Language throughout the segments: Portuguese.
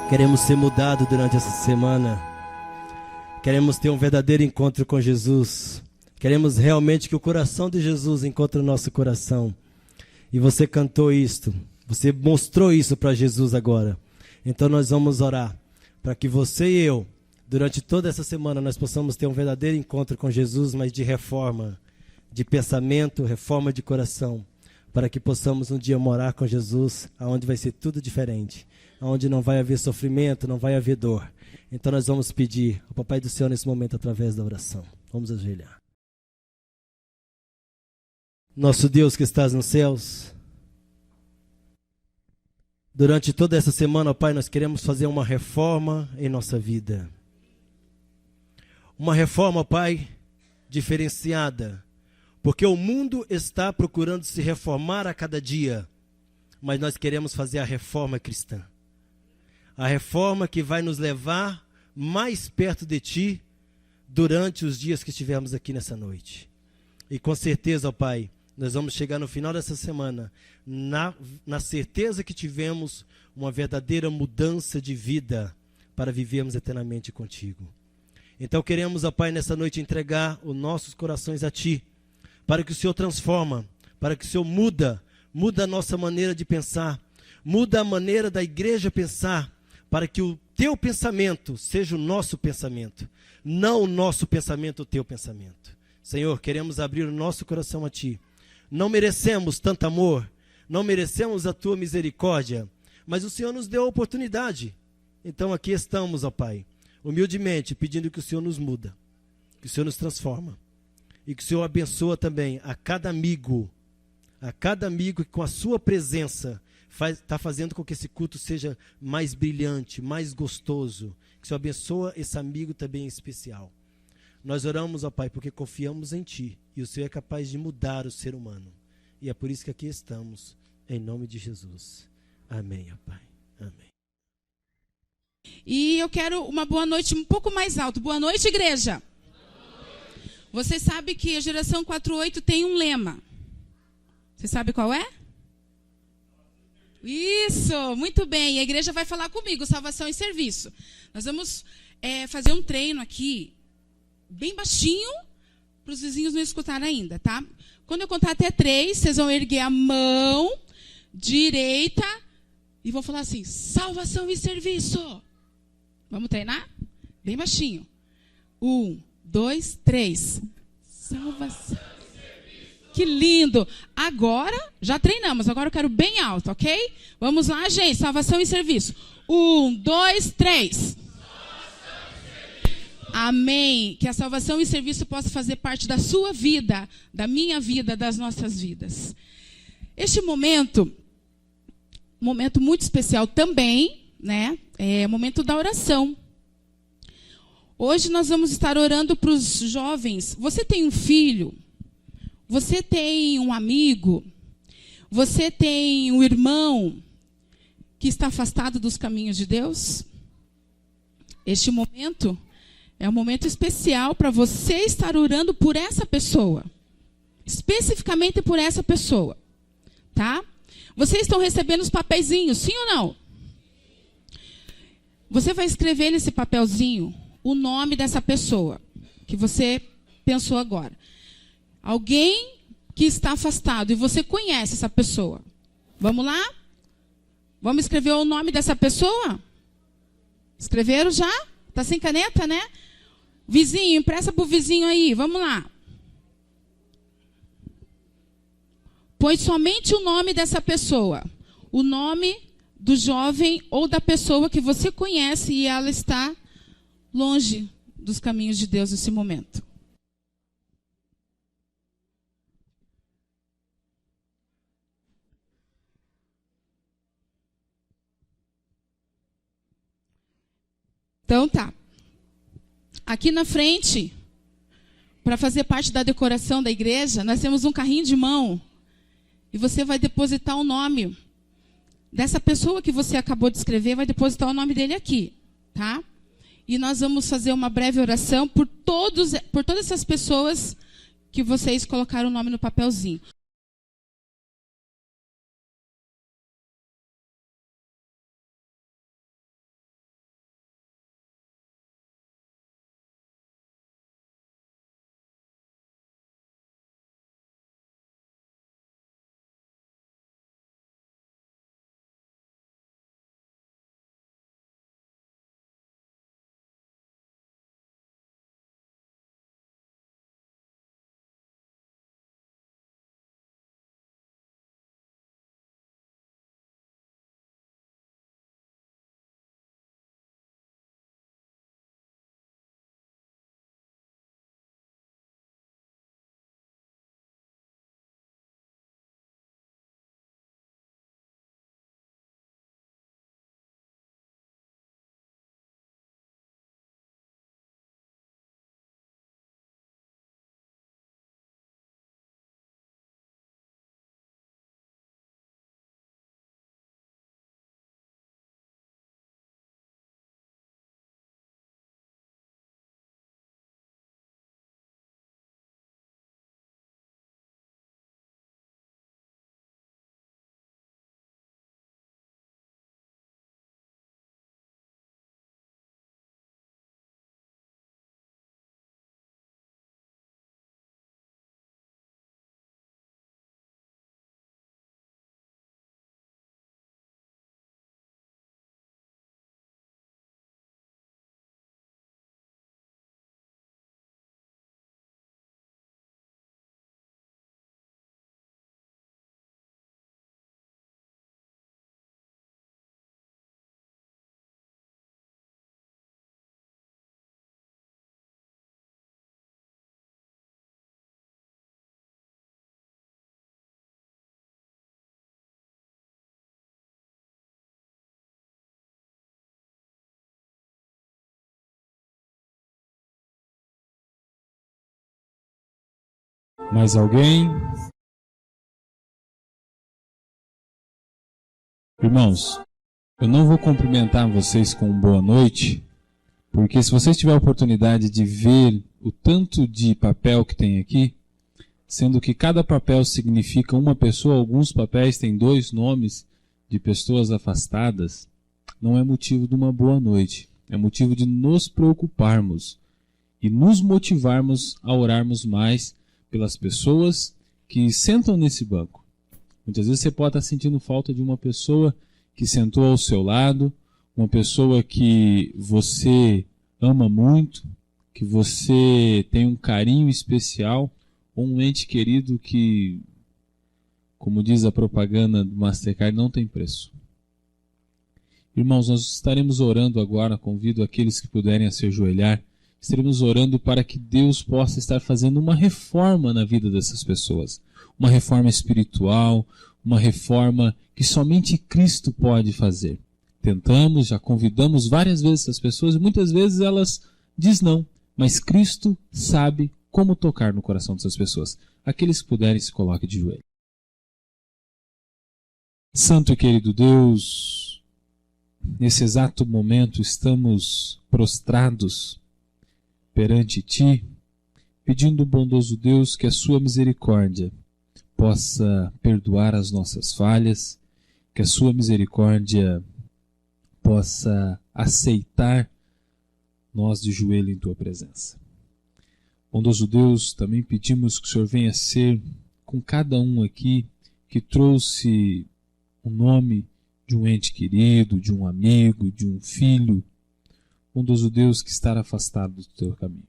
Queremos ser mudados durante essa semana. Queremos ter um verdadeiro encontro com Jesus. Queremos realmente que o coração de Jesus encontre o nosso coração. E você cantou isto. Você mostrou isso para Jesus agora. Então nós vamos orar para que você e eu, durante toda essa semana, nós possamos ter um verdadeiro encontro com Jesus, mas de reforma, de pensamento, reforma de coração, para que possamos um dia morar com Jesus, aonde vai ser tudo diferente, aonde não vai haver sofrimento, não vai haver dor. Então nós vamos pedir ao Papai do Céu nesse momento através da oração. Vamos ajoelhar. Nosso Deus que estás nos céus, durante toda essa semana, ó Pai, nós queremos fazer uma reforma em nossa vida. Uma reforma, ó Pai, diferenciada, porque o mundo está procurando se reformar a cada dia, mas nós queremos fazer a reforma cristã. A reforma que vai nos levar mais perto de Ti durante os dias que estivermos aqui nessa noite. E com certeza, ó Pai, nós vamos chegar no final dessa semana na certeza que tivemos uma verdadeira mudança de vida para vivermos eternamente contigo. Então queremos, ó Pai, nessa noite entregar os nossos corações a Ti, para que o Senhor transforma, para que o Senhor muda a nossa maneira de pensar, muda a maneira da igreja pensar, para que o Teu pensamento seja o nosso pensamento, não o nosso pensamento o Teu pensamento. Senhor, queremos abrir o nosso coração a Ti. Não merecemos tanto amor, não merecemos a Tua misericórdia, mas o Senhor nos deu a oportunidade. Então aqui estamos, ó Pai, humildemente pedindo que o Senhor nos muda, que o Senhor nos transforma e que o Senhor abençoa também a cada amigo que com a sua presença está fazendo com que esse culto seja mais brilhante, mais gostoso. Que o Senhor abençoa esse amigo também em especial. Nós oramos, ó Pai, porque confiamos em Ti e o Senhor é capaz de mudar o ser humano. E é por isso que aqui estamos, em nome de Jesus. Amém, ó Pai. Amém. E eu quero uma boa noite um pouco mais alto. Boa noite, igreja. Você sabe que a geração 48 tem um lema. Você sabe qual é? Isso, muito bem. A igreja vai falar comigo, salvação e serviço. Nós vamos fazer um treino aqui, bem baixinho, para os vizinhos não escutarem ainda, tá? Quando eu contar até 3, vocês vão erguer a mão direita e vão falar assim, salvação e serviço. Vamos treinar? Bem baixinho. 1, 2, 3. Salvação. Que lindo. Agora, já treinamos. Agora eu quero bem alto, ok? Vamos lá, gente. Salvação e serviço. 1, 2, 3. Amém. Que a salvação e serviço possa fazer parte da sua vida, da minha vida, das nossas vidas. Este momento muito especial também, né? É o momento da oração. Hoje nós vamos estar orando para os jovens. Você tem um filho? Você tem um amigo? Você tem um irmão que está afastado dos caminhos de Deus? Este momento é um momento especial para você estar orando por essa pessoa. Especificamente por essa pessoa. Tá? Vocês estão recebendo os papeizinhos, sim ou não? Você vai escrever nesse papelzinho o nome dessa pessoa que você pensou agora. Alguém que está afastado e você conhece essa pessoa. Vamos lá? Vamos escrever o nome dessa pessoa? Escreveram já? Está sem caneta, né? Vizinho, empresta para o vizinho aí. Vamos lá. Põe somente o nome dessa pessoa. O nome do jovem ou da pessoa que você conhece e ela está longe dos caminhos de Deus nesse momento. Então tá. Aqui na frente, para fazer parte da decoração da igreja, nós temos um carrinho de mão. E você vai depositar o nome dessa pessoa que você acabou de escrever, vai depositar o nome dele aqui, tá? E nós vamos fazer uma breve oração por todas essas pessoas que vocês colocaram o nome no papelzinho. Mais alguém? Irmãos, eu não vou cumprimentar vocês com boa noite, porque se vocês tiverem a oportunidade de ver o tanto de papel que tem aqui, sendo que cada papel significa uma pessoa, alguns papéis têm 2 nomes de pessoas afastadas, não é motivo de uma boa noite, é motivo de nos preocuparmos e nos motivarmos a orarmos mais pelas pessoas que sentam nesse banco. Muitas vezes você pode estar sentindo falta de uma pessoa que sentou ao seu lado, uma pessoa que você ama muito, que você tem um carinho especial, ou um ente querido que, como diz a propaganda do Mastercard, não tem preço. Irmãos, nós estaremos orando agora, convido aqueles que puderem a se ajoelhar, estaremos orando para que Deus possa estar fazendo uma reforma na vida dessas pessoas. Uma reforma espiritual, uma reforma que somente Cristo pode fazer. Tentamos, já convidamos várias vezes essas pessoas e muitas vezes elas dizem não, mas Cristo sabe como tocar no coração dessas pessoas. Aqueles que puderem, se coloquem de joelho. Santo e querido Deus, nesse exato momento estamos prostrados perante Ti, pedindo, bondoso Deus, que a Sua misericórdia possa perdoar as nossas falhas, que a Sua misericórdia possa aceitar nós de joelho em Tua presença. Bondoso Deus, também pedimos que o Senhor venha ser com cada um aqui que trouxe o nome de um ente querido, de um amigo, de um filho, bondoso Deus, que está afastado do Teu caminho.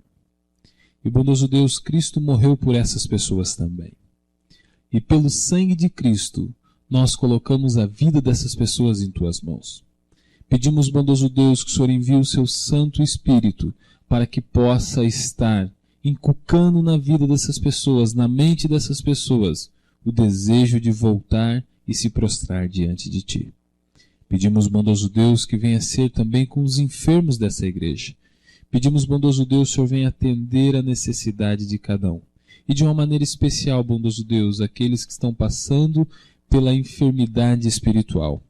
E bondoso Deus, Cristo morreu por essas pessoas também. E pelo sangue de Cristo, nós colocamos a vida dessas pessoas em Tuas mãos. Pedimos, bondoso Deus, que o Senhor envie o Seu Santo Espírito para que possa estar inculcando na vida dessas pessoas, na mente dessas pessoas, o desejo de voltar e se prostrar diante de Ti. Pedimos, bondoso Deus, que venha ser também com os enfermos dessa igreja. Pedimos, bondoso Deus, que o Senhor venha atender a necessidade de cada um. E de uma maneira especial, bondoso Deus, aqueles que estão passando pela enfermidade espiritual,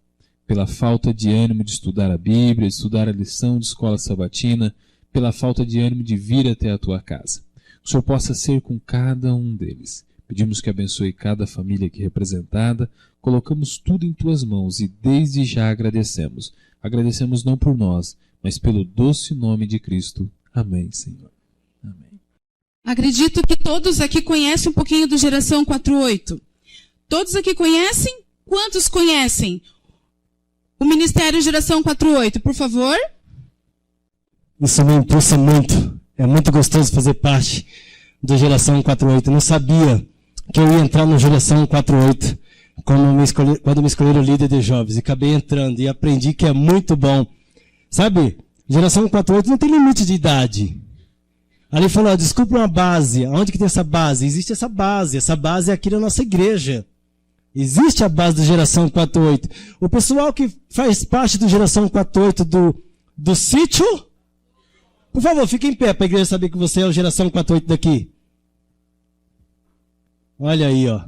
pela falta de ânimo de estudar a Bíblia, de estudar a lição de escola sabatina, pela falta de ânimo de vir até a Tua casa. Que o Senhor possa ser com cada um deles. Pedimos que abençoe cada família aqui representada. Colocamos tudo em Tuas mãos e desde já agradecemos. Agradecemos não por nós, mas pelo doce nome de Cristo. Amém, Senhor. Amém. Acredito que todos aqui conhecem um pouquinho do Geração 48. Todos aqui conhecem? Quantos conhecem o Ministério Geração 48? Por favor. Isso me impulsa muito. É muito gostoso fazer parte do Geração 48. Eu não sabia que eu ia entrar no Geração 48 quando me escolheram líder de jovens. E acabei entrando e aprendi que é muito bom. Sabe, Geração 48 não tem limite de idade. Ali falou, desculpa uma base. Onde que tem essa base? Existe essa base. Essa base é aqui na nossa igreja. Existe a base do Geração 48. O pessoal que faz parte do Geração 48 do sítio, por favor, fique em pé para a igreja saber que você é o Geração 48 daqui. Olha aí, ó.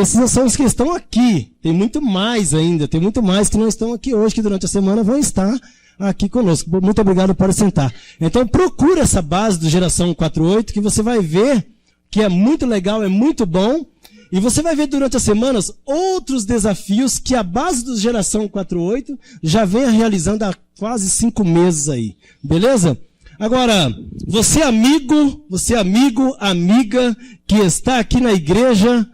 Esses são os que estão aqui. Tem muito mais ainda. Tem muito mais que não estão aqui hoje, que durante a semana vão estar aqui conosco. Muito obrigado por sentar. Então procura essa base do Geração 48, que você vai ver que é muito legal, é muito bom. E você vai ver durante as semanas outros desafios que a base do Geração 48 já vem realizando há quase 5 meses aí. Beleza? Agora, você amigo, amiga que está aqui na igreja,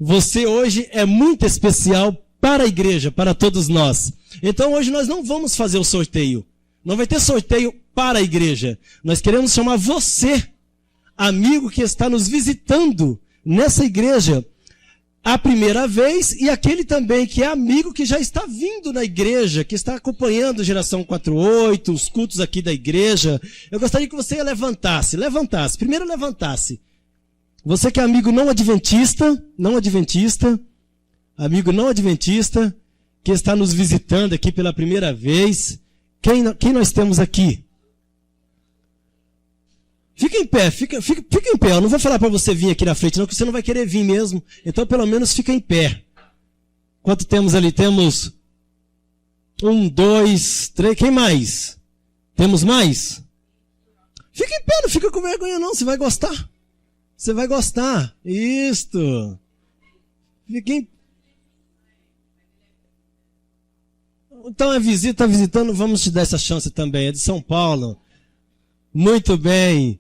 você hoje é muito especial para a igreja, para todos nós. Então hoje nós não vamos fazer o sorteio. Não vai ter sorteio para a igreja. Nós queremos chamar você, amigo que está nos visitando nessa igreja a primeira vez, e aquele também que é amigo que já está vindo na igreja, que está acompanhando a Geração 48, os cultos aqui da igreja. Eu gostaria que você levantasse. Primeiro levantasse. Você que é amigo não adventista, amigo não adventista, que está nos visitando aqui pela primeira vez. Quem nós temos aqui? Fica em pé, fica em pé. Eu não vou falar para você vir aqui na frente, não, porque você não vai querer vir mesmo. Então, pelo menos, fica em pé. Quanto temos ali? Temos 1, 2, 3. Quem mais? Temos mais? Fica em pé, não fica com vergonha, não. Você vai gostar. Você vai gostar. Isto. Fica em... Então é visita, tá visitando, vamos te dar essa chance também. É de São Paulo. Muito bem.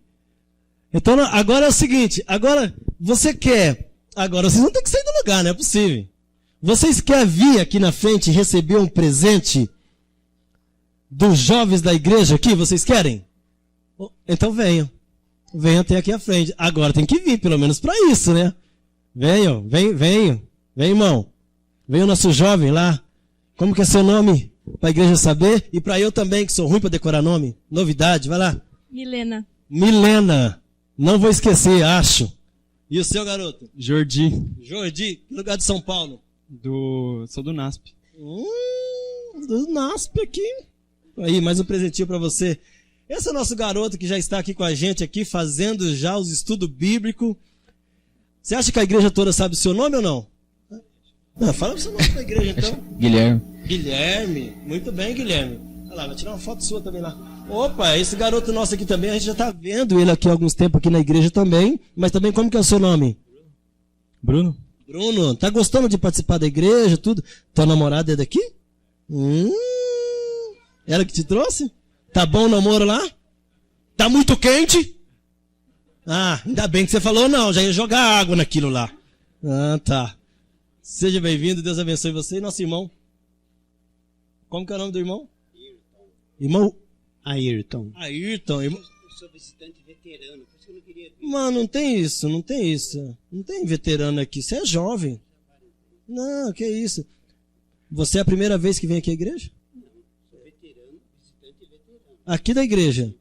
Então agora é o seguinte, agora você quer, agora vocês vão ter que sair do lugar, não é possível. Vocês querem vir aqui na frente e receber um presente dos jovens da igreja aqui? Vocês querem? Então venham. Venham até aqui à frente. Agora tem que vir, pelo menos para isso, né? Venham, venham, irmão. Venha o nosso jovem lá. Como que é seu nome? Para a igreja saber. E para eu também, que sou ruim para decorar nome. Novidade, vai lá. Milena. Milena. Não vou esquecer, acho. E o seu garoto? Jordi. Jordi, que lugar de São Paulo? Sou do NASP. Do NASP aqui. Aí, mais um presentinho para você. Esse é o nosso garoto que já está aqui com a gente, aqui, fazendo já os estudos bíblicos. Você acha que a igreja toda sabe o seu nome ou não? Fala o seu nome pra igreja, então. Guilherme. Guilherme. Muito bem, Guilherme. Olha lá, vai tirar uma foto sua também lá. Opa, esse garoto nosso aqui também, a gente já está vendo ele aqui há alguns tempos aqui na igreja também. Mas também, como que é o seu nome? Bruno. Bruno, tá gostando de participar da igreja, tudo? Tua namorada é daqui? Ela que te trouxe? Tá bom o namoro lá? Tá muito quente? Ah, ainda bem que você falou não, já ia jogar água naquilo lá. Ah, tá. Seja bem-vindo, Deus abençoe você e nosso irmão. Como que é o nome do irmão? Irmão? Ayrton. Ayrton. Irmão... Eu sou visitante veterano, por isso que eu não queria vir. Mano, não tem isso, não tem isso. Não tem veterano aqui, você é jovem. Não, que isso. Você é a primeira vez que vem aqui à igreja? Não, sou veterano, visitante veterano. Aqui da igreja.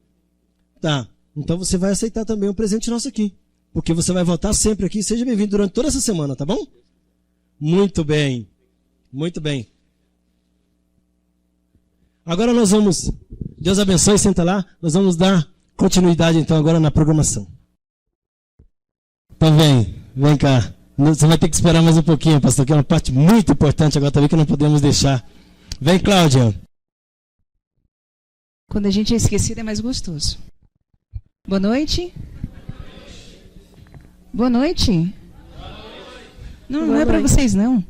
Tá, então você vai aceitar também um presente nosso aqui. Porque você vai voltar sempre aqui. Seja bem-vindo durante toda essa semana, tá bom? Muito bem. Muito bem. Agora nós vamos... Deus abençoe, senta lá. Nós vamos dar continuidade então agora na programação. Então vem cá. Você vai ter que esperar mais um pouquinho, pastor, que é uma parte muito importante agora também que não podemos deixar. Vem, Cláudia. Quando a gente é esquecido é mais gostoso. Boa noite. Boa noite. Não é para vocês, não.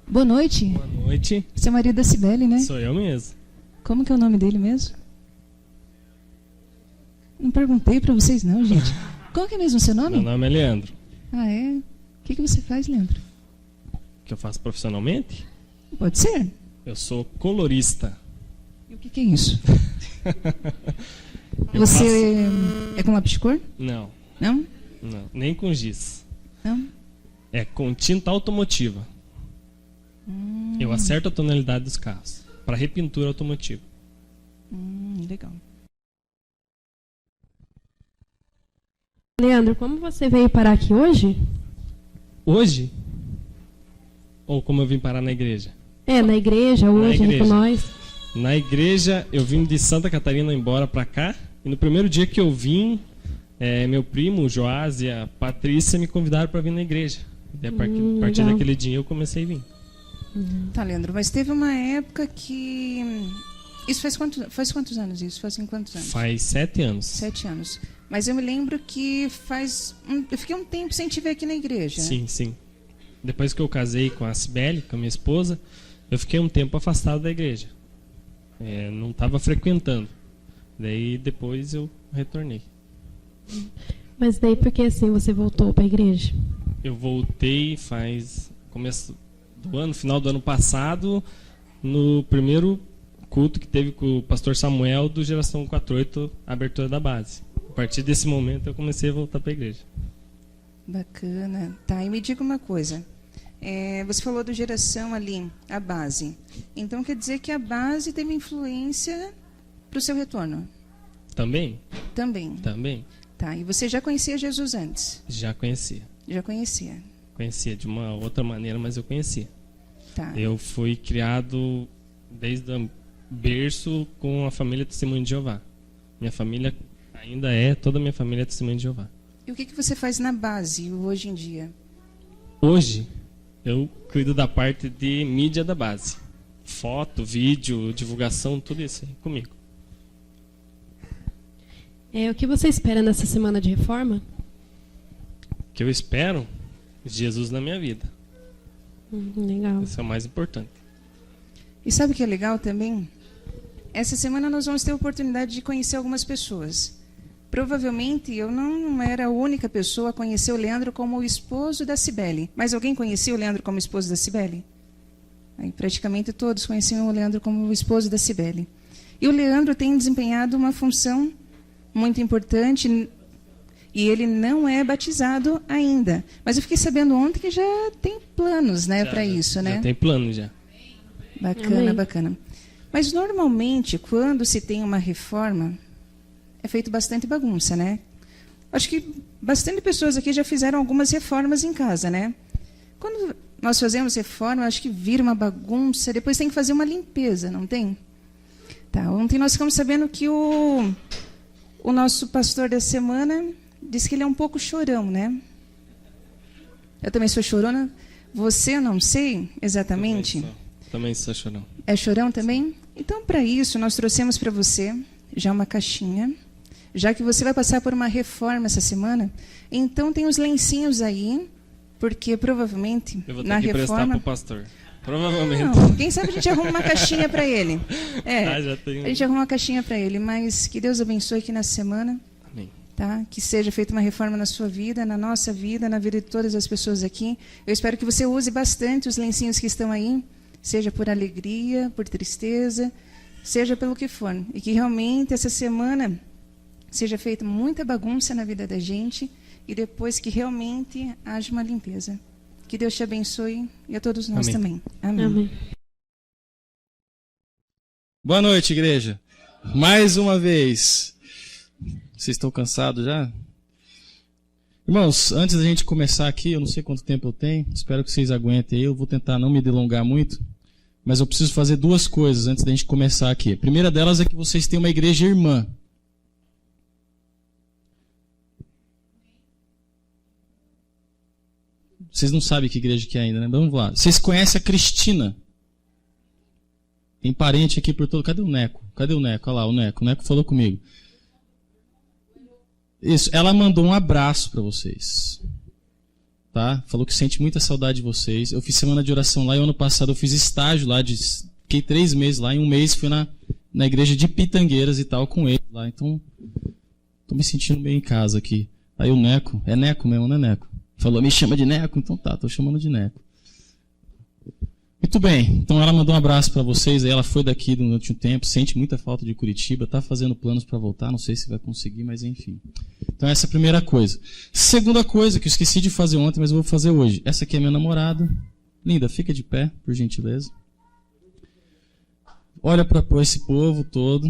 Boa noite. Boa noite. Você é marido da Cibele, né? Sou eu mesmo. Como que é o nome dele mesmo? Não perguntei para vocês, não, gente. Qual que é mesmo o seu nome? Meu nome é Leandro. Ah, é? O que você faz, Leandro? O que eu faço profissionalmente? Pode ser. Eu sou colorista. E o que é isso? Eu Você é com lápis de cor? Não, Não? nem com giz. Não? É com tinta automotiva. Eu acerto a tonalidade dos carros para repintura automotiva. Legal. Leandro, como você veio parar aqui hoje? Hoje? Ou como eu vim parar na igreja? Na igreja, hoje, igreja. com nós. Na igreja, eu vim de Santa Catarina embora para cá. E no primeiro dia que eu vim, meu primo, o Joás e a Patrícia me convidaram para vir na igreja. E a partir legal. daquele dia eu comecei a vir. Tá, Leandro, mas teve uma época que... Isso faz quantos anos isso? Faz quantos anos? Faz 7 anos. 7 anos. Mas eu me lembro que eu fiquei um tempo sem te ver aqui na igreja. Sim, sim. Depois que eu casei com a Cibele, com a minha esposa, eu fiquei um tempo afastado da igreja. Não estava frequentando. Daí depois eu retornei. Mas daí por que assim você voltou para a igreja? Eu voltei faz começo do ano, final do ano passado, no primeiro culto que teve com o pastor Samuel do Geração 48, a abertura da base. A partir desse momento eu comecei a voltar para a igreja. Bacana. Tá, e me diga uma coisa. Você falou do Geração ali, a base. Então quer dizer que a base teve influência para o seu retorno? Também? Também. Também. Tá, e você já conhecia Jesus antes? Já conhecia. Já conhecia. Conhecia de uma outra maneira, mas eu conhecia. Tá. Eu fui criado desde o berço com a família Testemunho de Jeová. Minha família Ainda é, toda a minha família é testemunha de Jeová. E o que você faz na base hoje em dia? Hoje, eu cuido da parte de mídia da base. Foto, vídeo, divulgação, tudo isso aí comigo. O que você espera nessa semana de reforma? O que eu espero? Jesus na minha vida. Legal. Isso é o mais importante. E sabe o que é legal também? Essa semana nós vamos ter a oportunidade de conhecer algumas pessoas. Provavelmente eu não era a única pessoa a conhecer o Leandro como o esposo da Cibele. Mas alguém conhecia o Leandro como esposo da Cibele? Aí, praticamente todos conheciam o Leandro como o esposo da Cibele. E o Leandro tem desempenhado uma função muito importante e ele não é batizado ainda. Mas eu fiquei sabendo ontem que já tem planos, né, para isso, né? Já tem plano já. Bacana, Amém. bacana. Mas normalmente, quando se tem uma reforma, é feito bastante bagunça, né? Acho que bastante pessoas aqui já fizeram algumas reformas em casa, né? Quando nós fazemos reforma, acho que vira uma bagunça, depois tem que fazer uma limpeza, não tem? Tá, ontem nós ficamos sabendo que o nosso pastor da semana disse que ele é um pouco chorão, né? Eu também sou chorona. Você, não sei exatamente. Também sou chorão. É chorão também? Então, para isso, nós trouxemos para você já uma caixinha. Já que você vai passar por uma reforma essa semana, então tem os lencinhos aí, porque provavelmente Eu vou ter na que emprestar reforma... pro pastor. Provavelmente. Não, quem sabe a gente arruma uma caixinha para ele. Já tenho. A gente arruma uma caixinha para ele, mas que Deus abençoe aqui na semana. Amém. Tá? Que seja feita uma reforma na sua vida, na nossa vida, na vida de todas as pessoas aqui. Eu espero que você use bastante os lencinhos que estão aí, seja por alegria, por tristeza, seja pelo que for. E que realmente essa semana seja feita muita bagunça na vida da gente e depois que realmente haja uma limpeza. Que Deus te abençoe e a todos nós Amém. também. Amém. Amém. Boa noite, igreja. Mais uma vez. Vocês estão cansados já? Irmãos, antes da gente começar aqui, eu não sei quanto tempo eu tenho, espero que vocês aguentem aí, eu vou tentar não me delongar muito, mas eu preciso fazer duas coisas antes da gente começar aqui. A primeira delas é que vocês têm uma igreja irmã. Vocês não sabem que igreja que é ainda, né? Vamos lá. Vocês conhecem a Cristina? Tem parente aqui por todo... Cadê o Neco? Cadê o Neco? Olha lá, o Neco. O Neco falou comigo. Isso, ela mandou um abraço para vocês. Tá? Falou que sente muita saudade de vocês. Eu fiz semana de oração lá e ano passado eu fiz estágio lá. Fiquei 3 meses lá. Em um mês fui na igreja de Pitangueiras e tal com ele lá. Então, tô me sentindo bem em casa aqui. Aí o Neco, é Neco mesmo, né, Neco? Falou, me chama de Neco? Então tá, tô chamando de Neco. Muito bem, então ela mandou um abraço para vocês, aí ela foi daqui durante um tempo, sente muita falta de Curitiba, tá fazendo planos para voltar, não sei se vai conseguir, mas enfim. Então essa é a primeira coisa. Segunda coisa que eu esqueci de fazer ontem, mas eu vou fazer hoje. Essa aqui é minha namorada. Linda, fica de pé, por gentileza. Olha para esse povo todo.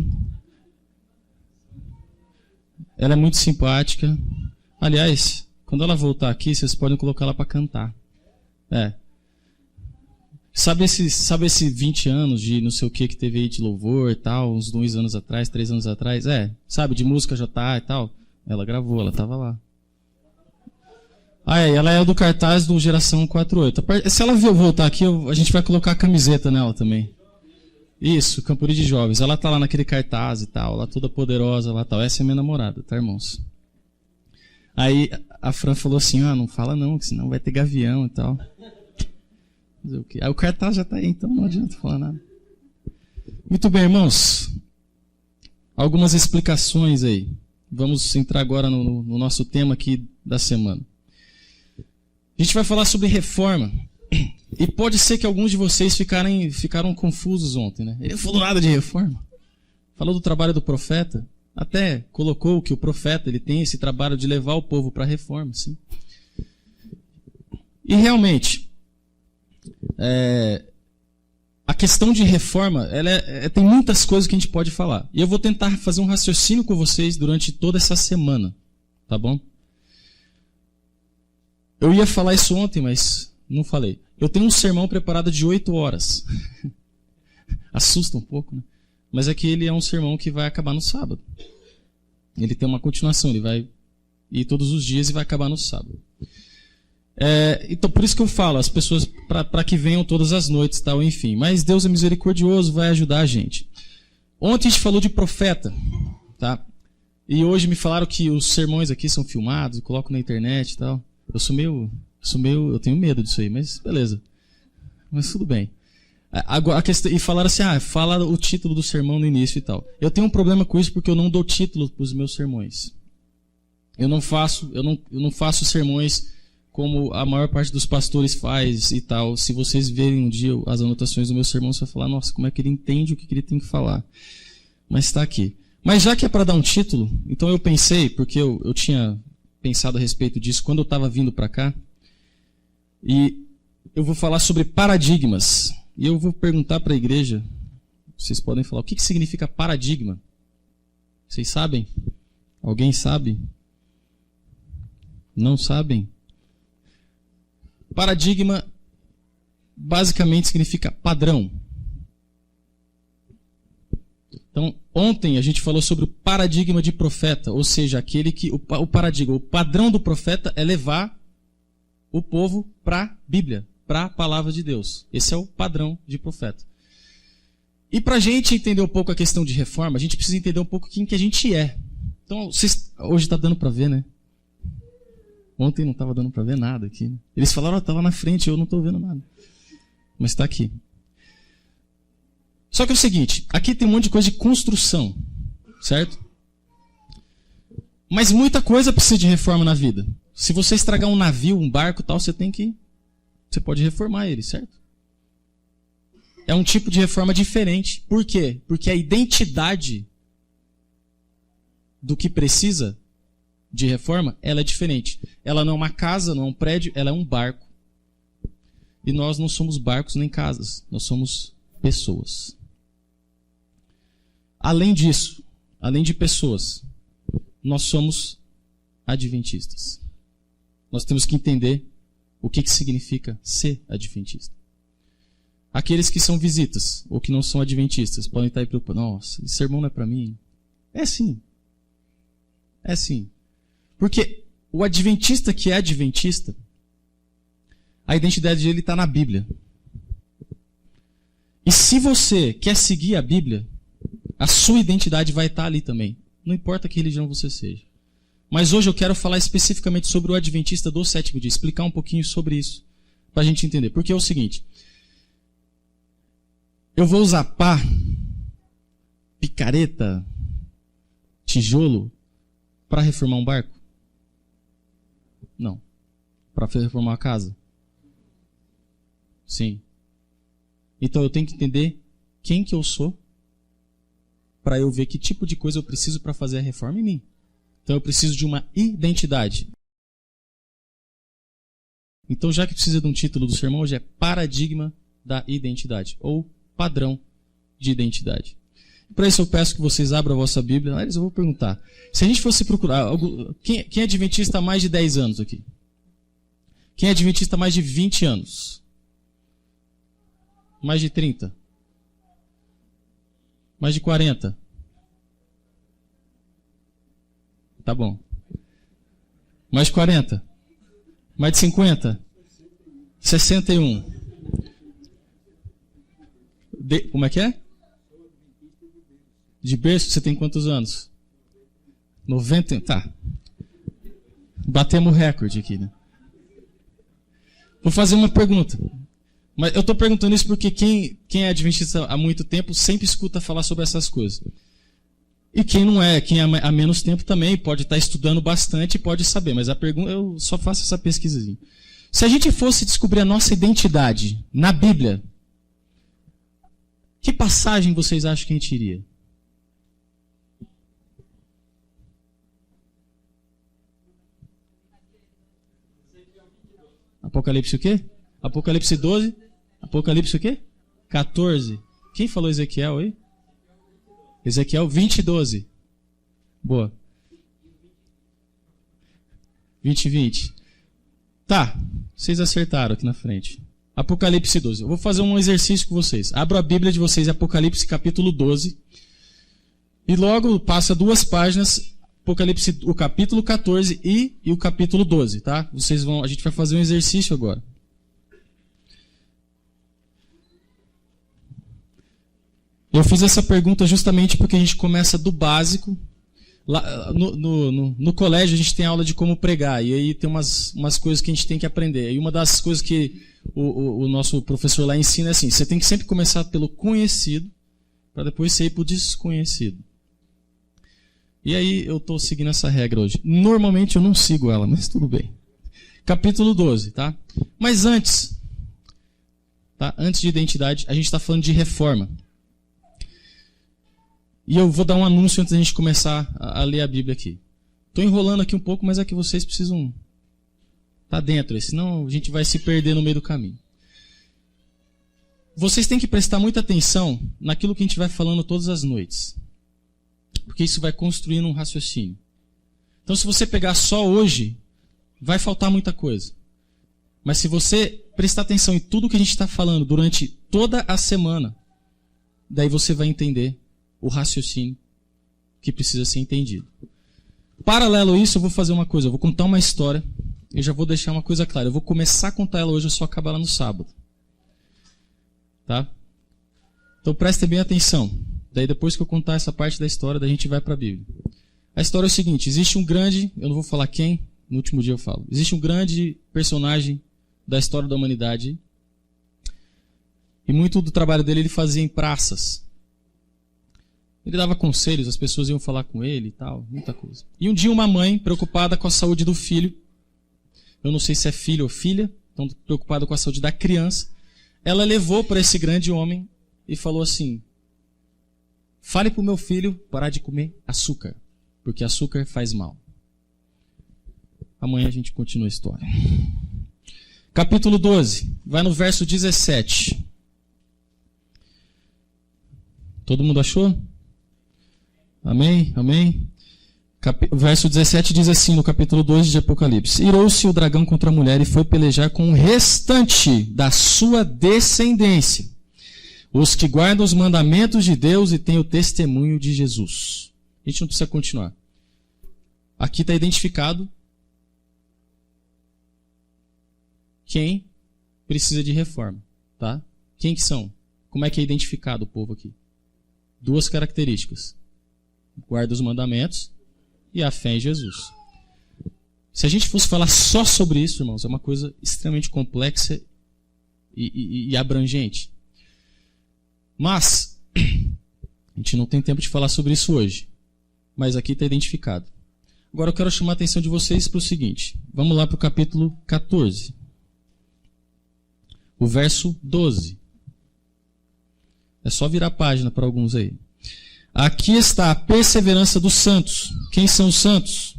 Ela é muito simpática. Aliás, quando ela voltar aqui, vocês podem colocar ela para cantar. Sabe esse 20 anos de não sei o que teve aí de louvor e tal, uns 2 anos atrás, 3 anos atrás? Sabe, de música já tá e tal? Ela gravou, ela tava lá. Ela é do cartaz do Geração 48. Se ela voltar aqui, a gente vai colocar a camiseta nela também. Isso, Campuri de Jovens. Ela tá lá naquele cartaz e tal, lá toda poderosa lá tal. Essa é minha namorada, tá, irmãos? Aí a Fran falou assim, não fala não, que senão vai ter gavião e tal. Aí o cartaz já está aí, então não adianta falar nada. Muito bem, irmãos. Algumas explicações aí. Vamos entrar agora no nosso tema aqui da semana. A gente vai falar sobre reforma. E pode ser que alguns de vocês ficaram confusos ontem, né? Ele não falou nada de reforma. Falou do trabalho do profeta. Até colocou que o profeta ele tem esse trabalho de levar o povo para a reforma, sim. E realmente... a questão de reforma, tem muitas coisas que a gente pode falar. E eu vou tentar fazer um raciocínio com vocês durante toda essa semana. Tá bom? Eu ia falar isso ontem, mas não falei. Eu tenho um sermão preparado de 8 horas. Assusta um pouco, né? Mas é que ele é um sermão que vai acabar no sábado. Ele tem uma continuação, ele vai ir todos os dias e vai acabar no sábado. Então, por isso que eu falo, as pessoas, para que venham todas as noites, tal, enfim. Mas Deus é misericordioso, vai ajudar a gente. Ontem a gente falou de profeta, tá? E hoje me falaram que os sermões aqui são filmados, coloco na internet e tal. Eu tenho medo disso aí, mas beleza. Mas tudo bem. Agora, e falaram assim, fala o título do sermão no início e tal. Eu tenho um problema com isso porque eu não dou título para os meus sermões. Eu não faço sermões como a maior parte dos pastores faz e tal. Se vocês verem um dia as anotações do meu sermão, você vai falar, nossa, como é que ele entende o que ele tem que falar. Mas está aqui. Mas já que é para dar um título, então eu pensei, porque eu tinha pensado a respeito disso quando eu estava vindo para cá, e eu vou falar sobre paradigmas. E eu vou perguntar para a igreja, vocês podem falar, o que significa paradigma? Vocês sabem? Alguém sabe? Não sabem? Paradigma basicamente significa padrão. Então, ontem a gente falou sobre o paradigma de profeta, ou seja, aquele que o padrão do profeta é levar o povo para a Bíblia, para a palavra de Deus. Esse é o padrão de profeta. E para a gente entender um pouco a questão de reforma, a gente precisa entender um pouco quem que a gente é. Então, hoje está dando para ver, né? Ontem não estava dando para ver nada aqui. Né? Eles falaram, estava na frente, eu não estou vendo nada. Mas está aqui. Só que é o seguinte, aqui tem um monte de coisa de construção, certo? Mas muita coisa precisa de reforma na vida. Se você estragar um navio, um barco e tal, você pode reformar ele, certo? É um tipo de reforma diferente. Por quê? Porque a identidade do que precisa de reforma, ela é diferente. Ela não é uma casa, não é um prédio, ela é um barco. E nós não somos barcos nem casas, nós somos pessoas. Além disso, além de pessoas, nós somos adventistas. Nós temos que entender o que significa ser adventista. Aqueles que são visitas ou que não são adventistas podem estar aí preocupados. Nossa, esse sermão não é para mim. É sim. É sim. Porque o adventista que é adventista, a identidade dele está na Bíblia. E se você quer seguir a Bíblia, a sua identidade vai estar ali também. Não importa que religião você seja. Mas hoje eu quero falar especificamente sobre o adventista do sétimo dia, explicar um pouquinho sobre isso, para a gente entender. Porque é o seguinte, eu vou usar pá, picareta, tijolo, para reformar um barco? Não. Para reformar uma casa? Sim. Então eu tenho que entender quem que eu sou, para eu ver que tipo de coisa eu preciso para fazer a reforma em mim. Então eu preciso de uma identidade. Então, já que precisa de um título do sermão, hoje é paradigma da identidade, ou padrão de identidade. Para isso eu peço que vocês abram a vossa Bíblia. Eu vou perguntar. Se a gente fosse procurar... Quem é adventista há mais de 10 anos aqui? Quem é adventista há mais de 20 anos? Mais de 30? Mais de 40? Tá bom. Mais de 40? Mais de 50? 61? Como é que é? De berço, você tem quantos anos? 90? Tá. Batemos o recorde aqui, né? Vou fazer uma pergunta. Mas eu estou perguntando isso porque quem é adventista há muito tempo sempre escuta falar sobre essas coisas. E quem não é, quem há menos tempo também pode estar estudando bastante e pode saber. Mas a pergunta, eu só faço essa pesquisazinha. Se a gente fosse descobrir a nossa identidade na Bíblia, que passagem vocês acham que a gente iria? Apocalipse o quê? Apocalipse 12? Apocalipse o quê? 14. Quem falou Ezequiel aí? Ezequiel 20 e 12. Boa. 20 e 20. Tá, vocês acertaram aqui na frente. Apocalipse 12. Eu vou fazer um exercício com vocês. Abro a Bíblia de vocês, Apocalipse capítulo 12. E logo passa 2 páginas, Apocalipse, o capítulo 14 e o capítulo 12, tá? A gente vai fazer um exercício agora. Eu fiz essa pergunta justamente porque a gente começa do básico. Lá, no colégio a gente tem aula de como pregar, e aí tem umas coisas que a gente tem que aprender. E uma das coisas que o nosso professor lá ensina é assim: você tem que sempre começar pelo conhecido, para depois você ir para o desconhecido. E aí eu estou seguindo essa regra hoje. Normalmente eu não sigo ela, mas tudo bem. Capítulo 12, tá? Mas antes de identidade, a gente está falando de reforma. E eu vou dar um anúncio antes da gente começar a ler a Bíblia aqui. Estou enrolando aqui um pouco, mas é que vocês precisam estar dentro, senão a gente vai se perder no meio do caminho. Vocês têm que prestar muita atenção naquilo que a gente vai falando todas as noites. Porque isso vai construindo um raciocínio. Então, se você pegar só hoje, vai faltar muita coisa. Mas se você prestar atenção em tudo que a gente está falando durante toda a semana, daí você vai entender o raciocínio que precisa ser entendido. Paralelo a isso, eu vou fazer uma coisa. Eu vou contar uma história. Eu já vou deixar uma coisa clara. Eu vou começar a contar ela hoje, eu só acabo ela no sábado. Tá? Então prestem bem atenção. Daí depois que eu contar essa parte da história, daí a gente vai para a Bíblia. A história é o seguinte: existe um grande, eu não vou falar quem, no último dia eu falo. Existe um grande personagem da história da humanidade. E muito do trabalho dele ele fazia em praças. Ele dava conselhos, as pessoas iam falar com ele e tal, muita coisa. E um dia uma mãe, preocupada com a saúde do filho, eu não sei se é filho ou filha, então preocupada com a saúde da criança, ela levou para esse grande homem e falou assim: fale para o meu filho parar de comer açúcar, porque açúcar faz mal. Amanhã a gente continua a história. Capítulo 12, vai no verso 17. Todo mundo achou? Amém? Amém? Verso 17 diz assim no capítulo 12 de Apocalipse: irou-se o dragão contra a mulher e foi pelejar com o restante da sua descendência, os que guardam os mandamentos de Deus e têm o testemunho de Jesus. A gente não precisa continuar. Aqui está identificado quem precisa de reforma. Tá? Quem que são? Como é que é identificado o povo aqui? Duas características: guarda os mandamentos e a fé em Jesus. Se a gente fosse falar só sobre isso, irmãos, é uma coisa extremamente complexa e abrangente. Mas a gente não tem tempo de falar sobre isso hoje. Mas aqui está identificado. Agora eu quero chamar a atenção de vocês para o seguinte. Vamos lá para o capítulo 14. O verso 12. É só virar a página para alguns aí. Aqui está a perseverança dos santos. Quem são os santos?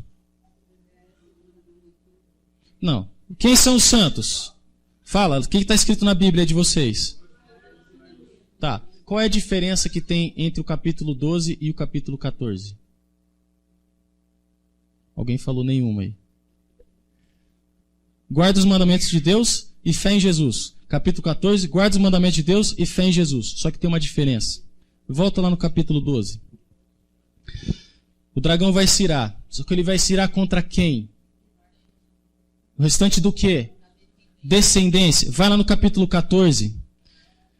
Não. Quem são os santos? Fala, o que está escrito na Bíblia de vocês? Tá. Qual é a diferença que tem entre o capítulo 12 e o capítulo 14? Alguém falou nenhuma aí. Guarda os mandamentos de Deus e fé em Jesus. Capítulo 14, guarda os mandamentos de Deus e fé em Jesus. Só que tem uma diferença. Volta lá no capítulo 12. O dragão vai se irar. Só que ele vai se irar contra quem? O restante do quê? Descendência. Vai lá no capítulo 14.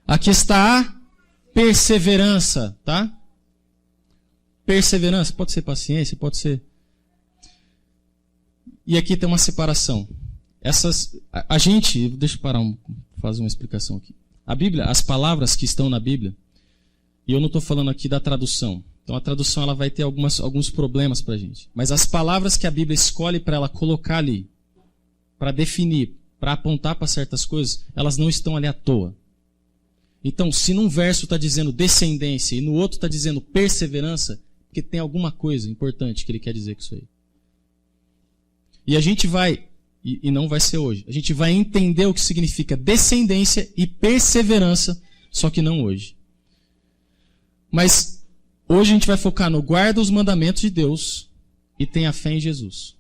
Aqui está a perseverança, tá? Perseverança. Pode ser paciência, pode ser... E aqui tem uma separação. A gente... Deixa eu parar, fazer uma explicação aqui. A Bíblia, as palavras que estão na Bíblia, e eu não estou falando aqui da tradução. Então a tradução ela vai ter alguns problemas para a gente. Mas as palavras que a Bíblia escolhe para ela colocar ali, para definir, para apontar para certas coisas, elas não estão ali à toa. Então, se num verso está dizendo descendência e no outro está dizendo perseverança, porque tem alguma coisa importante que ele quer dizer com isso aí. E a gente vai, e não vai ser hoje, a gente vai entender o que significa descendência e perseverança, só que não hoje. Mas hoje a gente vai focar no guarda os mandamentos de Deus e tem a fé em Jesus.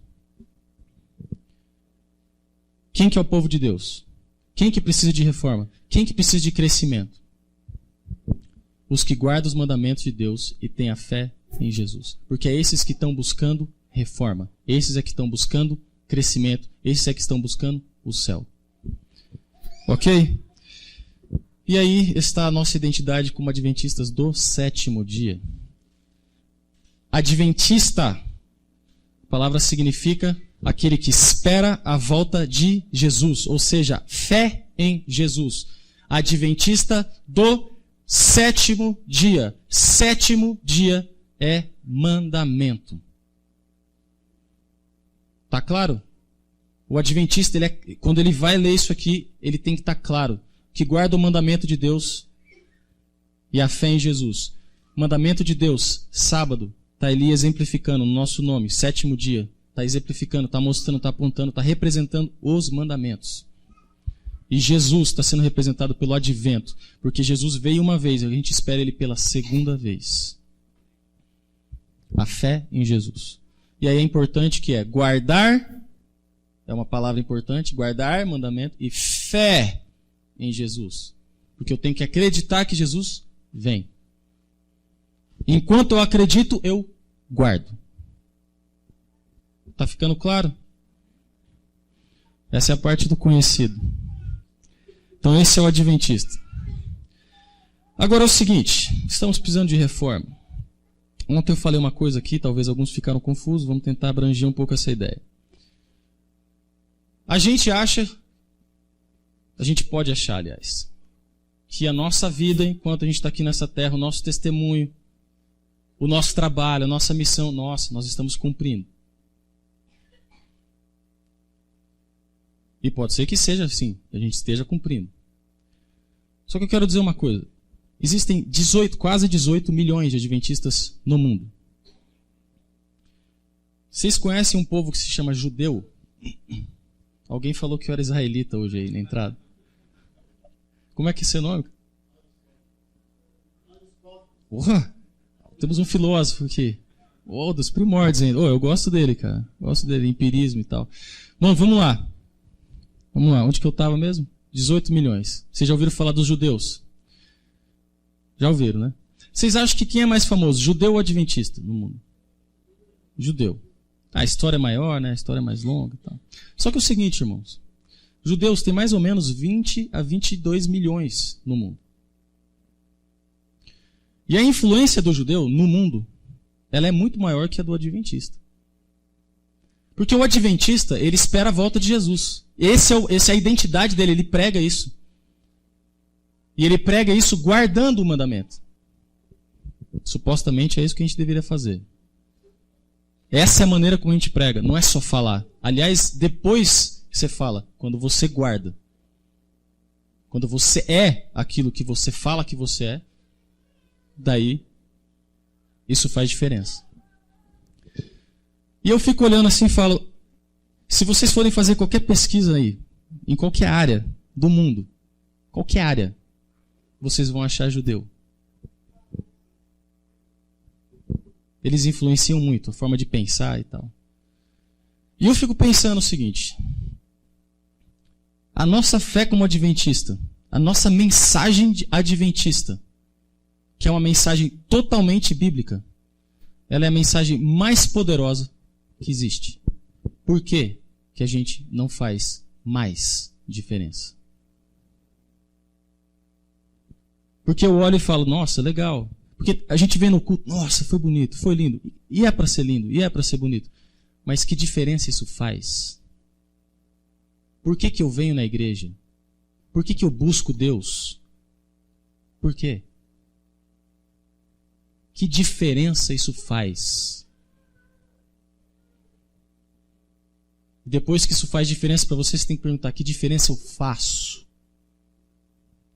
Quem que é o povo de Deus? Quem que precisa de reforma? Quem que precisa de crescimento? Os que guardam os mandamentos de Deus e têm a fé em Jesus. Porque é esses que estão buscando reforma. Esses é que estão buscando crescimento. Esses é que estão buscando o céu. Ok? E aí está a nossa identidade como adventistas do sétimo dia. Adventista, a palavra significa aquele que espera a volta de Jesus, ou seja, fé em Jesus. Adventista do sétimo dia. Sétimo dia é mandamento. Tá claro? O adventista, quando ele vai ler isso aqui, ele tem que estar claro que guarda o mandamento de Deus e a fé em Jesus. Mandamento de Deus, sábado, está ali exemplificando no nosso nome, sétimo dia. Está exemplificando, está mostrando, está apontando, está representando os mandamentos. E Jesus está sendo representado pelo advento, porque Jesus veio uma vez, a gente espera ele pela segunda vez. A fé em Jesus. E aí é importante que guardar, é uma palavra importante, guardar mandamento e fé em Jesus. Porque eu tenho que acreditar que Jesus vem. Enquanto eu acredito, eu guardo. Tá ficando claro? Essa é a parte do conhecido. Então esse é o adventista. Agora é o seguinte, estamos precisando de reforma. Ontem eu falei uma coisa aqui, talvez alguns ficaram confusos, vamos tentar abranger um pouco essa ideia. A gente pode achar, aliás, que a nossa vida, enquanto a gente está aqui nessa terra, o nosso testemunho, o nosso trabalho, a nossa missão, nós estamos cumprindo. E pode ser que seja assim, a gente esteja cumprindo. Só que eu quero dizer uma coisa. Existem quase 18 milhões de adventistas no mundo. Vocês conhecem um povo que se chama judeu? Alguém falou que eu era israelita hoje aí na entrada. Como é que é seu nome? Porra! Temos um filósofo aqui. Dos primórdios ainda. Eu gosto dele, cara. Gosto dele, empirismo e tal. Bom, vamos lá. Onde que eu estava mesmo? 18 milhões. Vocês já ouviram falar dos judeus? Já ouviram, né? Vocês acham que quem é mais famoso, judeu ou adventista no mundo? Judeu. A história é maior, né? A história é mais longa e tal. Só que é o seguinte, irmãos. Judeus têm mais ou menos 20 a 22 milhões no mundo. E a influência do judeu no mundo, ela é muito maior que a do adventista. Porque o adventista, ele espera a volta de Jesus. Essa é a identidade dele, ele prega isso. E ele prega isso guardando o mandamento. Supostamente é isso que a gente deveria fazer. Essa é a maneira como a gente prega, não é só falar. Aliás, depois que você fala, quando você guarda. Quando você é aquilo que você fala que você é, daí isso faz diferença. E eu fico olhando assim e falo, se vocês forem fazer qualquer pesquisa aí, em qualquer área do mundo, qualquer área, vocês vão achar judeu. Eles influenciam muito a forma de pensar e tal. E eu fico pensando o seguinte, a nossa fé como adventista, a nossa mensagem adventista, que é uma mensagem totalmente bíblica, ela é a mensagem mais poderosa que existe. Por quê que a gente não faz mais diferença? Porque eu olho e falo, nossa, legal. Porque a gente vê no culto, nossa, foi bonito, foi lindo. E é para ser lindo, e é para ser bonito. Mas que diferença isso faz? Por que que eu venho na igreja? Por que que eu busco Deus? Por quê? Que diferença isso faz? Depois que isso faz diferença para você, você tem que perguntar, que diferença eu faço?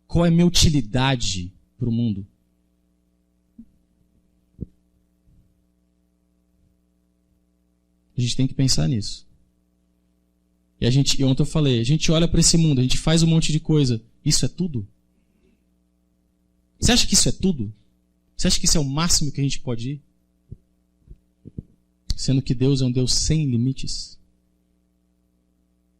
Qual é a minha utilidade para o mundo? A gente tem que pensar nisso. E ontem eu falei, a gente olha para esse mundo, a gente faz um monte de coisa. Isso é tudo? Você acha que isso é tudo? Você acha que isso é o máximo que a gente pode ir? Sendo que Deus é um Deus sem limites.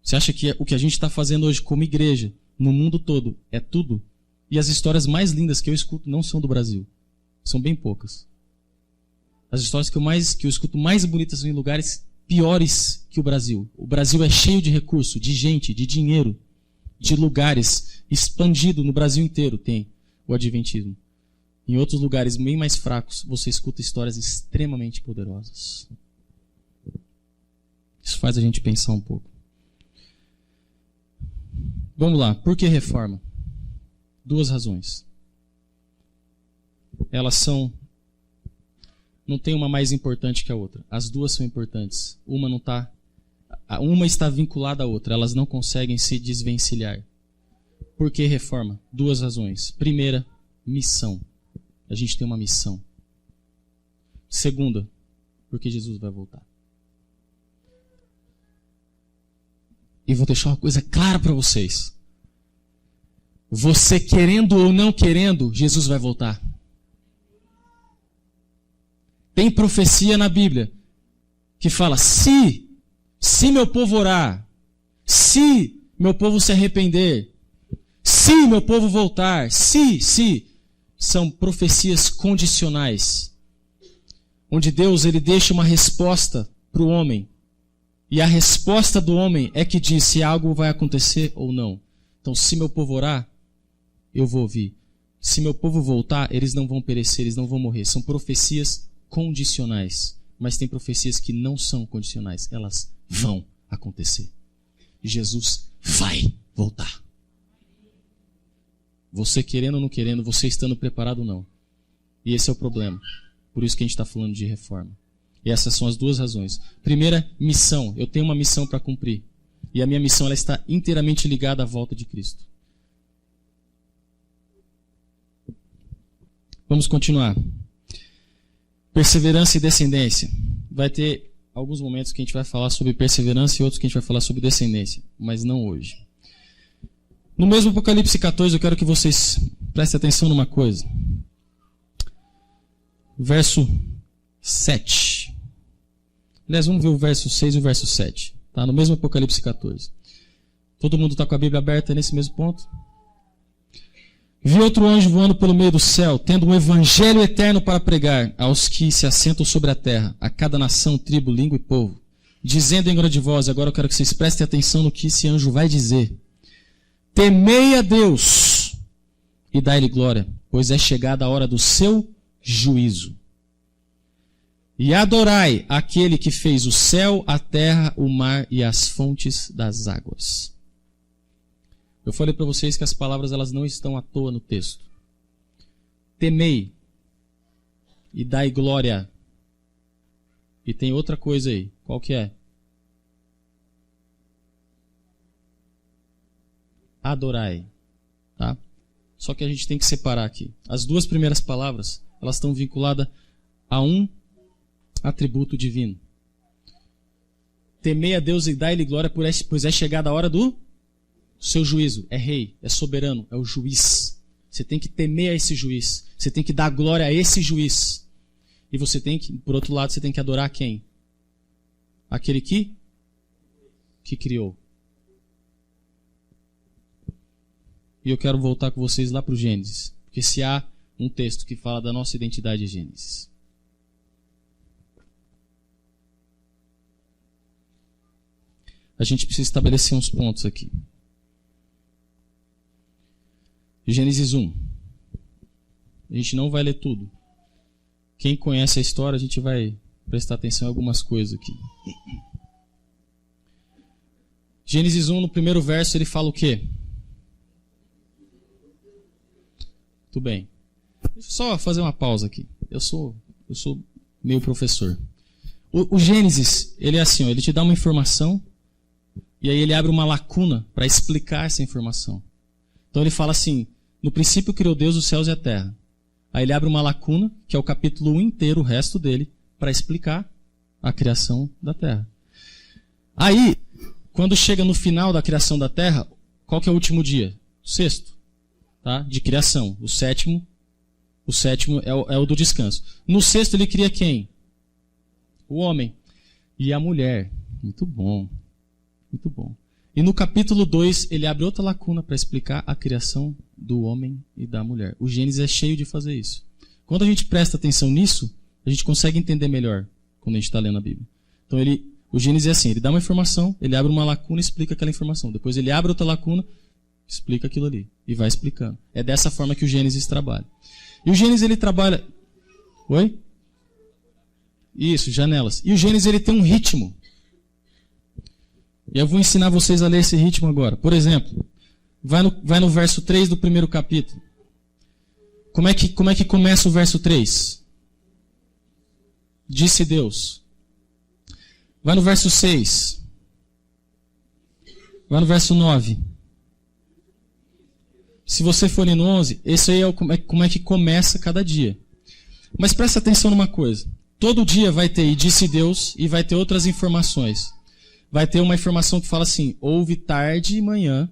Você acha que o que a gente está fazendo hoje como igreja, no mundo todo, é tudo? E as histórias mais lindas que eu escuto não são do Brasil. São bem poucas. As histórias que eu escuto mais bonitas são em lugares piores que o Brasil. O Brasil é cheio de recurso, de gente, de dinheiro, de lugares, expandido no Brasil inteiro tem o Adventismo. Em outros lugares bem mais fracos, você escuta histórias extremamente poderosas. Isso faz a gente pensar um pouco. Vamos lá, por que reforma? 2 razões. Elas não tem uma mais importante que a outra. As duas são importantes. Uma está vinculada à outra. Elas não conseguem se desvencilhar. Por que reforma? 2 razões. Primeira, missão. A gente tem uma missão. Segunda, porque Jesus vai voltar. E vou deixar uma coisa clara para vocês. Você querendo ou não querendo, Jesus vai voltar. Tem profecia na Bíblia que fala: se meu povo orar, se meu povo se arrepender, se meu povo voltar, se, são profecias condicionais, onde Deus ele deixa uma resposta para o homem, e a resposta do homem é que diz se algo vai acontecer ou não. Então, se meu povo orar, eu vou ouvir. Se meu povo voltar, eles não vão perecer, eles não vão morrer. São profecias condicionais, mas tem profecias que não são condicionais, elas vão acontecer. Jesus vai voltar. Você querendo ou não querendo, você estando preparado ou não. E esse é o problema. Por isso que a gente está falando de reforma. E essas são as 2 razões. Primeira, missão. Eu tenho uma missão para cumprir. E a minha missão ela está inteiramente ligada à volta de Cristo. Vamos continuar. Perseverança e descendência. Vai ter alguns momentos que a gente vai falar sobre perseverança e outros que a gente vai falar sobre descendência, mas não hoje. No mesmo Apocalipse 14, eu quero que vocês prestem atenção numa coisa. Verso 7. Aliás, vamos ver o verso 6 e o verso 7. Tá? No mesmo Apocalipse 14. Todo mundo está com a Bíblia aberta nesse mesmo ponto? Vi outro anjo voando pelo meio do céu, tendo um evangelho eterno para pregar aos que se assentam sobre a terra, a cada nação, tribo, língua e povo, dizendo em grande voz, agora eu quero que vocês prestem atenção no que esse anjo vai dizer. Temei a Deus e dai-lhe glória, pois é chegada a hora do seu juízo. E adorai aquele que fez o céu, a terra, o mar e as fontes das águas. Eu falei para vocês que as palavras elas não estão à toa no texto. Temei e dai glória. E tem outra coisa aí. Qual que é? Adorai. Tá? Só que a gente tem que separar aqui. As 2 primeiras palavras, elas estão vinculadas a um atributo divino. Temei a Deus e dai-lhe glória, pois é chegada a hora do seu juízo. É rei, é soberano, é o juiz. Você tem que temer a esse juiz. Você tem que dar glória a esse juiz. E você tem que, por outro lado, você tem que adorar quem? Aquele que criou. E eu quero voltar com vocês lá para o Gênesis. Porque se há um texto que fala da nossa identidade é Gênesis. A gente precisa estabelecer uns pontos aqui. Gênesis 1. A gente não vai ler tudo. Quem conhece a história, a gente vai prestar atenção em algumas coisas aqui. Gênesis 1, no primeiro verso, ele fala o quê? Muito bem. Deixa eu só fazer uma pausa aqui. Eu sou meio professor. O Gênesis, ele é assim, ó, ele te dá uma informação e aí ele abre uma lacuna para explicar essa informação. Então ele fala assim, no princípio criou Deus os céus e a terra. Aí ele abre uma lacuna, que é o capítulo 1 inteiro, o resto dele, para explicar a criação da terra. Aí, quando chega no final da criação da terra, qual que é o último dia? O 6º, tá? De criação. O sétimo é o do descanso. No 6º ele cria quem? O homem. E a mulher. Muito bom. Muito bom. E no capítulo 2, ele abre outra lacuna para explicar a criação do homem e da mulher. O Gênesis é cheio de fazer isso. Quando a gente presta atenção nisso, a gente consegue entender melhor quando a gente está lendo a Bíblia. Então o Gênesis é assim, ele dá uma informação, ele abre uma lacuna e explica aquela informação. Depois ele abre outra lacuna, explica aquilo ali e vai explicando. É dessa forma que o Gênesis trabalha. E o Gênesis ele trabalha... Oi? Isso, janelas. E o Gênesis ele tem um ritmo. E eu vou ensinar vocês a ler esse ritmo agora. Por exemplo, vai no verso 3 do primeiro capítulo. Como é que começa o verso 3? Disse Deus. Vai no verso 6. Vai no verso 9. Se você for ali no 11, esse aí é como é que começa cada dia. Mas presta atenção numa coisa. Todo dia vai ter e disse Deus e vai ter outras informações. Vai ter uma informação que fala assim, houve tarde e manhã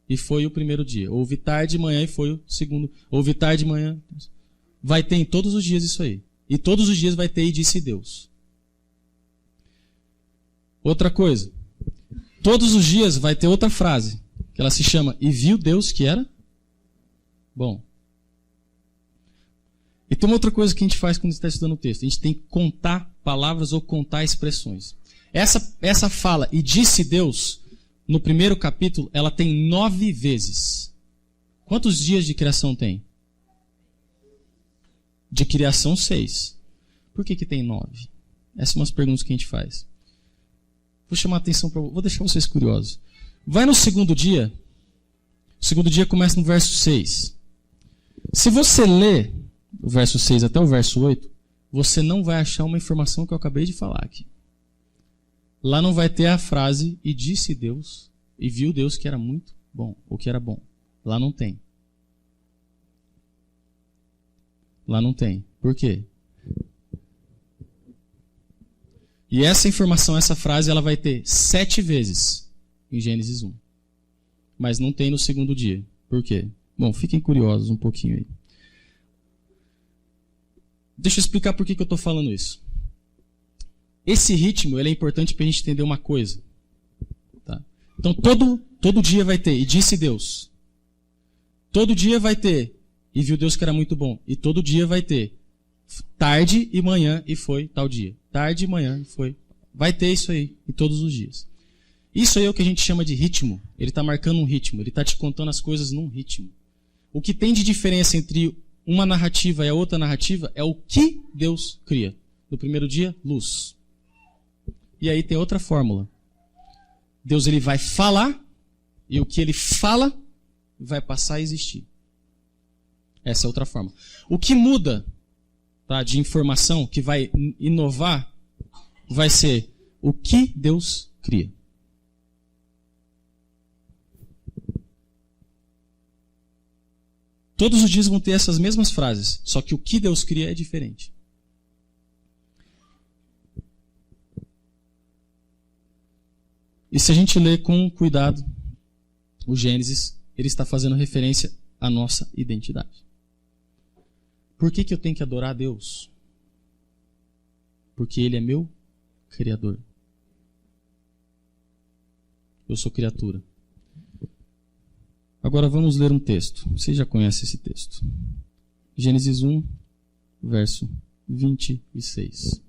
e foi o primeiro dia. Houve tarde e manhã e foi o segundo. Houve tarde e manhã. Vai ter em todos os dias isso aí. E todos os dias vai ter e disse Deus. Outra coisa. Todos os dias vai ter outra frase. Que ela se chama, e viu Deus que era bom. E tem uma outra coisa que a gente faz quando está estudando o texto. A gente tem que contar palavras ou contar expressões. Essa fala, e disse Deus, no primeiro capítulo, ela tem 9 vezes. Quantos dias de criação tem? De criação, 6. Por que tem 9? Essas são as perguntas que a gente faz. Vou chamar a atenção para... Vou deixar vocês curiosos. Vai no segundo dia. O segundo dia começa no verso 6. Se você ler o verso 6 até o verso 8, você não vai achar uma informação que eu acabei de falar aqui. Lá não vai ter a frase, e disse Deus, e viu Deus que era muito bom, ou que era bom. Lá não tem. Lá não tem. Por quê? E essa informação, essa frase, ela vai ter 7 vezes em Gênesis 1. Mas não tem no segundo dia. Por quê? Bom, fiquem curiosos um pouquinho aí. Deixa eu explicar por que eu estou falando isso. Esse ritmo ele é importante para a gente entender uma coisa. Tá? Então, todo dia vai ter, e disse Deus. Todo dia vai ter, e viu Deus que era muito bom. E todo dia vai ter, tarde e manhã, e foi tal dia. Tarde e manhã, e foi. Vai ter isso aí, em todos os dias. Isso aí é o que a gente chama de ritmo. Ele está marcando um ritmo, ele está te contando as coisas num ritmo. O que tem de diferença entre uma narrativa e a outra narrativa é o que Deus cria. No primeiro dia, luz. E aí tem outra fórmula. Deus ele vai falar, e o que ele fala vai passar a existir. Essa é outra forma. O que muda, tá, de informação, que vai inovar, vai ser o que Deus cria. Todos os dias vão ter essas mesmas frases, só que o que Deus cria é diferente. E se a gente ler com cuidado o Gênesis, ele está fazendo referência à nossa identidade. Por que eu tenho que adorar a Deus? Porque Ele é meu Criador. Eu sou criatura. Agora vamos ler um texto. Você já conhece esse texto. Gênesis 1, verso 26.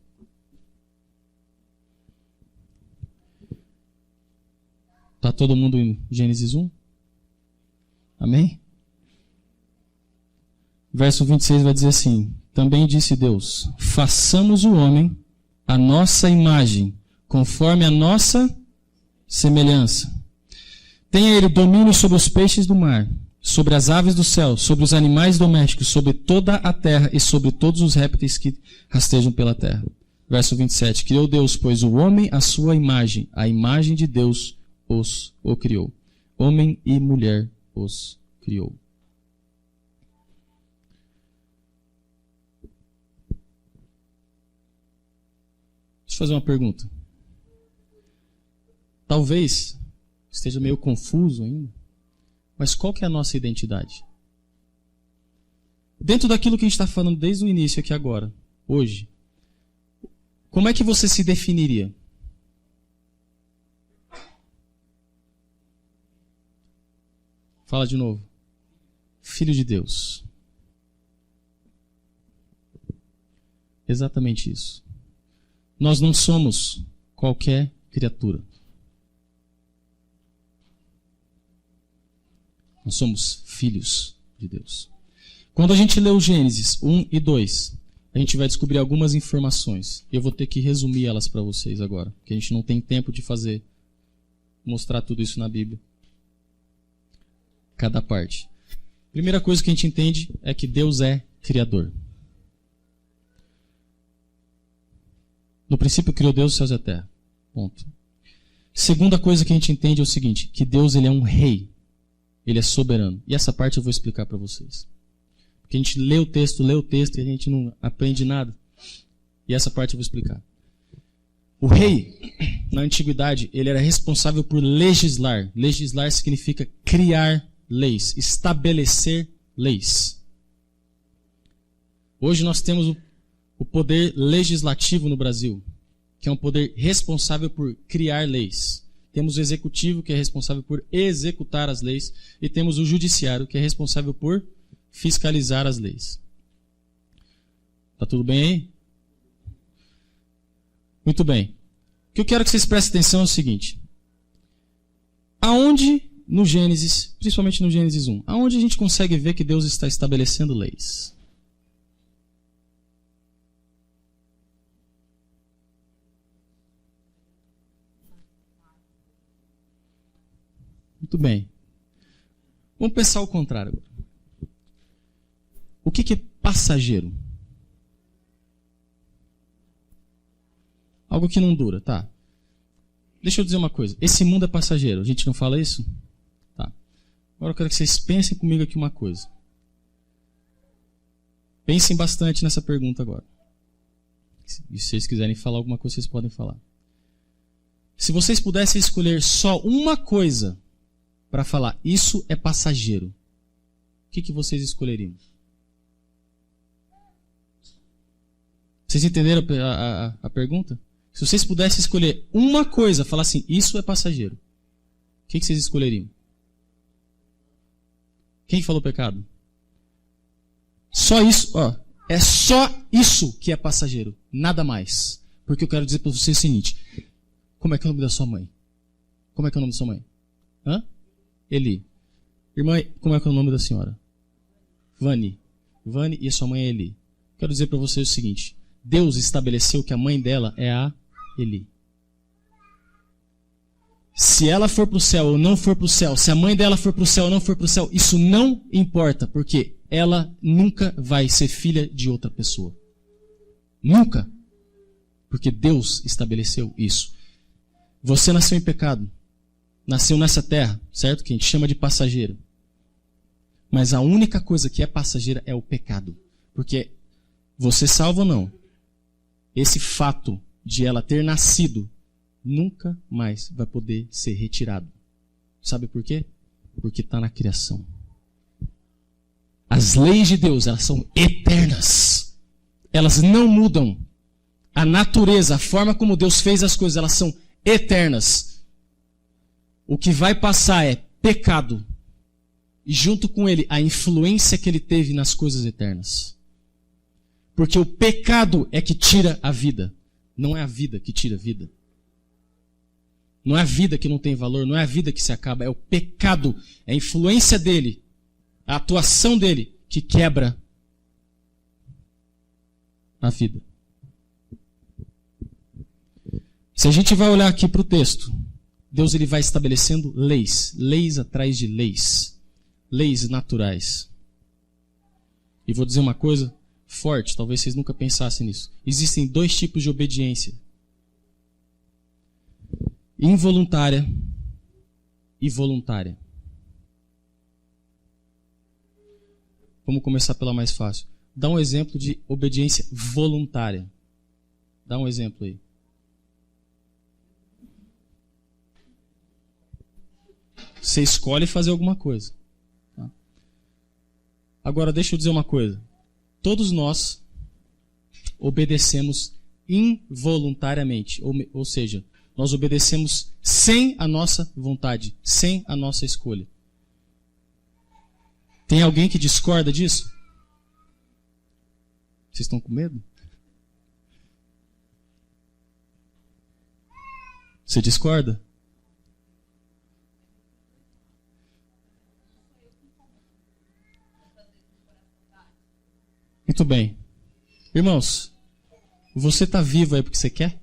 Está todo mundo em Gênesis 1? Amém? Verso 26 vai dizer assim: também disse Deus, façamos o homem a nossa imagem, conforme a nossa semelhança. Tenha ele domínio sobre os peixes do mar, sobre as aves do céu, sobre os animais domésticos, sobre toda a terra e sobre todos os répteis que rastejam pela terra. Verso 27. Criou Deus, pois, o homem à sua imagem, a imagem de Deus o criou. Homem e mulher os criou. Deixa eu fazer uma pergunta. Talvez esteja meio confuso ainda, mas qual que é a nossa identidade? Dentro daquilo que a gente está falando desde o início aqui agora, hoje, como é que você se definiria? Fala de novo. Filho de Deus. exatamente isso. Nós não somos qualquer criatura. Nós somos filhos de Deus. Quando a gente lê o Gênesis 1 e 2, a gente vai descobrir algumas informações. Eu vou ter que resumir elas para vocês agora, porque a gente não tem tempo de mostrar tudo isso na Bíblia. Cada parte. Primeira coisa que a gente entende é que Deus é criador. No princípio criou Deus os céus e a terra. Ponto. Segunda coisa que a gente entende é o seguinte, que Deus ele é um rei. Ele é soberano. E essa parte eu vou explicar para vocês. Porque a gente lê o texto e a gente não aprende nada. E essa parte eu vou explicar. O rei, na antiguidade, ele era responsável por legislar. Legislar significa criar leis, estabelecer leis. Hoje nós temos o poder legislativo no Brasil, que é um poder responsável por criar leis. Temos o executivo, que é responsável por executar as leis, e temos o judiciário, que é responsável por fiscalizar as leis. Tá tudo bem aí? Muito bem. O que eu quero que vocês prestem atenção é o seguinte. Aonde no Gênesis, principalmente no Gênesis 1, aonde a gente consegue ver que Deus está estabelecendo leis? Muito bem. Vamos pensar o contrário agora. O que é passageiro? Algo que não dura, tá? Deixa eu dizer uma coisa. Esse mundo é passageiro. A gente não fala isso? Tá. Agora eu quero que vocês pensem comigo aqui uma coisa. Pensem bastante nessa pergunta agora. E se vocês quiserem falar alguma coisa, vocês podem falar. Se vocês pudessem escolher só uma coisa para falar, isso é passageiro, o que vocês escolheriam? Vocês entenderam a pergunta? Se vocês pudessem escolher uma coisa, falar assim, isso é passageiro, o que vocês escolheriam? Quem falou pecado? Só isso, ó, é só isso que é passageiro, nada mais. Porque eu quero dizer para vocês o seguinte, como é que é o nome da sua mãe? Como é que é o nome da sua mãe? Hã? Eli. Irmã, como é que é o nome da senhora? Vani. Vani e sua mãe é Eli. Quero dizer para vocês o seguinte, Deus estabeleceu que a mãe dela é a Eli. Se ela for para o céu ou não for para o céu, se a mãe dela for para o céu ou não for para o céu, isso não importa, porque ela nunca vai ser filha de outra pessoa. Nunca. Porque Deus estabeleceu isso. Você nasceu em pecado. Nasceu nessa terra, certo? Que a gente chama de passageiro. Mas a única coisa que é passageira é o pecado. Porque você salva ou não, esse fato de ela ter nascido nunca mais vai poder ser retirado. Sabe por quê? Porque está na criação. As leis de Deus, elas são eternas. Elas não mudam. A natureza, a forma como Deus fez as coisas, elas são eternas. O que vai passar é pecado. E junto com ele, a influência que ele teve nas coisas eternas. Porque o pecado é que tira a vida. Não é a vida que tira a vida. Não é a vida que não tem valor, não é a vida que se acaba. É o pecado, é a influência dele, a atuação dele que quebra a vida. Se a gente vai olhar aqui para o texto, Deus ele vai estabelecendo leis. Leis atrás de leis. Leis naturais. E vou dizer uma coisa forte, talvez vocês nunca pensassem nisso. Existem dois tipos de obediência. Involuntária e voluntária. Vamos começar pela mais fácil. Dá um exemplo de obediência voluntária. Dá um exemplo aí. Você escolhe fazer alguma coisa. Tá? Agora, deixa eu dizer uma coisa. Todos nós obedecemos involuntariamente. Ou seja, nós obedecemos sem a nossa vontade, sem a nossa escolha. Tem alguém que discorda disso? Vocês estão com medo? Você discorda? Muito bem. Irmãos, você está vivo aí porque você quer?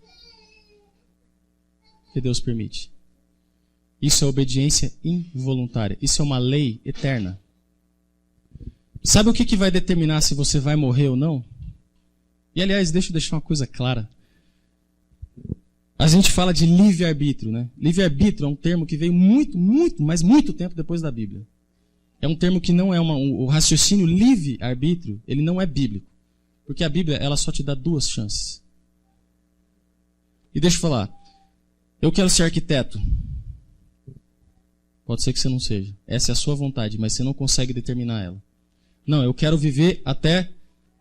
Que Deus permite. Isso é obediência involuntária. Isso é uma lei eterna. Sabe o que vai determinar se você vai morrer ou não? E aliás, deixa eu deixar uma coisa clara. A gente fala de livre-arbítrio, né? Livre-arbítrio é um termo que veio mas muito tempo depois da Bíblia. É um termo que não é o raciocínio livre-arbítrio, ele não é bíblico. Porque a Bíblia, ela só te dá 2 chances. E deixa eu falar. Eu quero ser arquiteto. Pode ser que você não seja. Essa é a sua vontade, mas você não consegue determinar ela. Não, eu quero viver até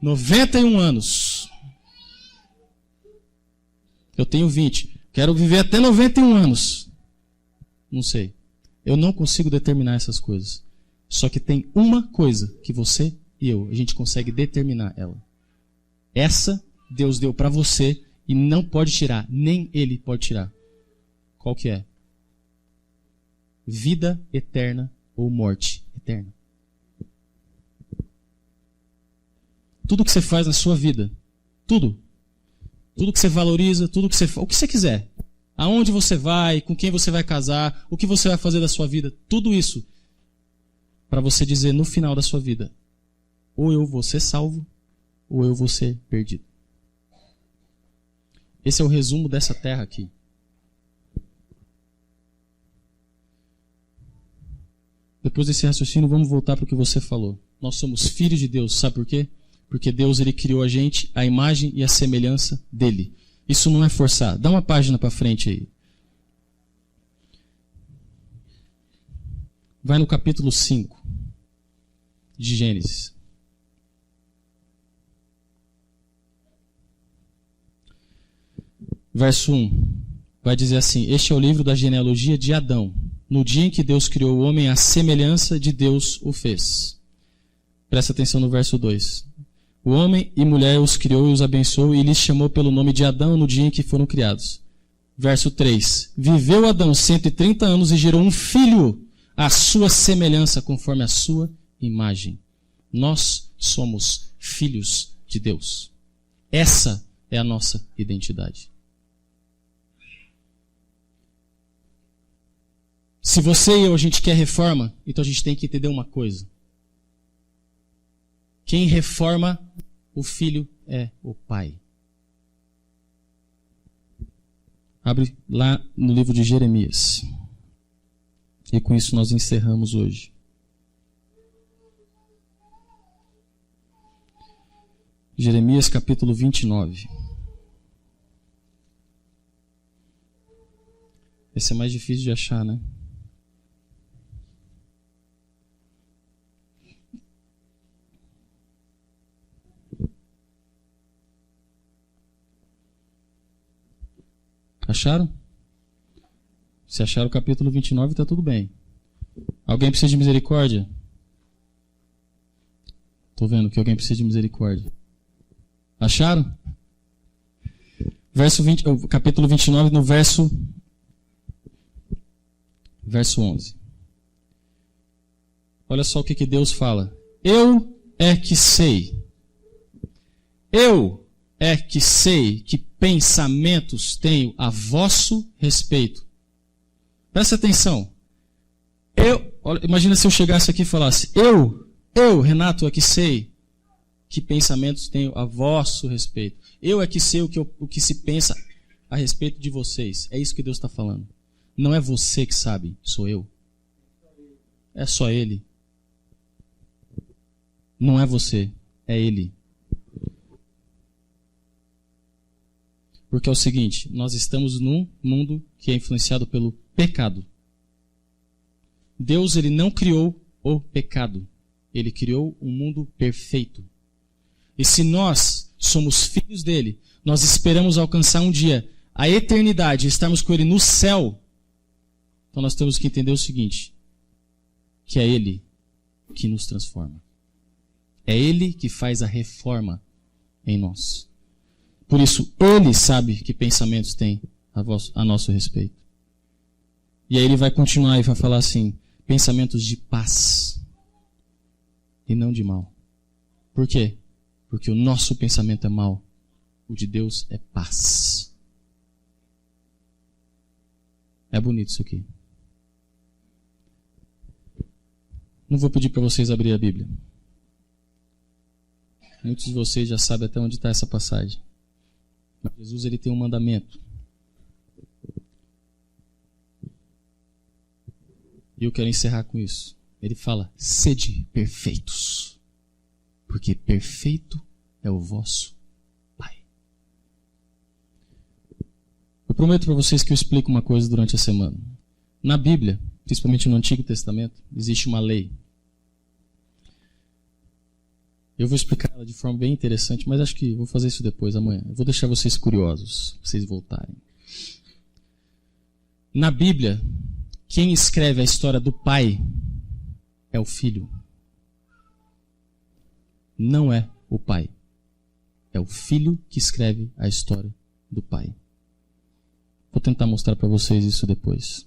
91 anos. Eu tenho 20. Quero viver até 91 anos. Não sei. Eu não consigo determinar essas coisas. Só que tem uma coisa que você e eu, a gente consegue determinar ela. Essa Deus deu para você e não pode tirar, nem Ele pode tirar. Qual que é? Vida eterna ou morte eterna. Tudo que você faz na sua vida, tudo que você valoriza, tudo que você faz, o que você quiser, aonde você vai, com quem você vai casar, o que você vai fazer da sua vida, tudo isso, para você dizer no final da sua vida, ou eu vou ser salvo, ou eu vou ser perdido. Esse é o resumo dessa terra aqui. Depois desse raciocínio, vamos voltar para o que você falou. Nós somos filhos de Deus, sabe por quê? Porque Deus ele criou a gente, a imagem e a semelhança dele. Isso não é forçar. Dá uma página para frente aí. Vai no capítulo 5 de Gênesis. Verso 1. Vai dizer assim: este é o livro da genealogia de Adão. No dia em que Deus criou o homem, à semelhança de Deus o fez. Presta atenção no verso 2. O homem e mulher os criou e os abençoou e lhes chamou pelo nome de Adão no dia em que foram criados. Verso 3. Viveu Adão 130 anos e gerou um filho à sua semelhança, conforme a sua imagem. Nós somos filhos de Deus. Essa é a nossa identidade. Se você e eu, a gente quer reforma, então a gente tem que entender uma coisa. Quem reforma o filho é o pai. Abre lá no livro de Jeremias. E com isso nós encerramos hoje. Jeremias capítulo 29. Esse é mais difícil de achar, né? Acharam? Se acharam o capítulo 29, está tudo bem. Alguém precisa de misericórdia? Estou vendo que alguém precisa de misericórdia. Acharam? Capítulo 29, no verso 11. Olha só o que Deus fala. Eu é que sei. Eu é que sei que pensamentos tenho a vosso respeito. Presta atenção. Imagina se eu chegasse aqui e falasse, eu, Renato, é que sei que pensamentos tenho a vosso respeito. Eu é que sei o que se pensa a respeito de vocês. É isso que Deus está falando. Não é você que sabe, sou eu. É só Ele. Não é você, é Ele. Porque é o seguinte, nós estamos num mundo que é influenciado pelo pecado. Deus ele não criou o pecado. Ele criou um mundo perfeito. E se nós somos filhos dele, nós esperamos alcançar um dia a eternidade, estarmos com ele no céu. Então nós temos que entender o seguinte, que é ele que nos transforma. É ele que faz a reforma em nós. Por isso, ele sabe que pensamentos tem a nosso respeito. E aí ele vai continuar e vai falar assim: pensamentos de paz e não de mal. Por quê? Porque o nosso pensamento é mau. O de Deus é paz. É bonito isso aqui. Não vou pedir para vocês abrir a Bíblia. Muitos de vocês já sabem até onde está essa passagem. Mas Jesus, ele tem um mandamento. E eu quero encerrar com isso. Ele fala: sede perfeitos, porque perfeito é o vosso Pai. Eu prometo para vocês que eu explico uma coisa durante a semana. Na Bíblia, principalmente no Antigo Testamento, existe uma lei. Eu vou explicar ela de forma bem interessante, mas acho que vou fazer isso depois, amanhã. Eu vou deixar vocês curiosos, para vocês voltarem. Na Bíblia, quem escreve a história do pai é o filho. Não é o pai. É o filho que escreve a história do pai. Vou tentar mostrar para vocês isso depois.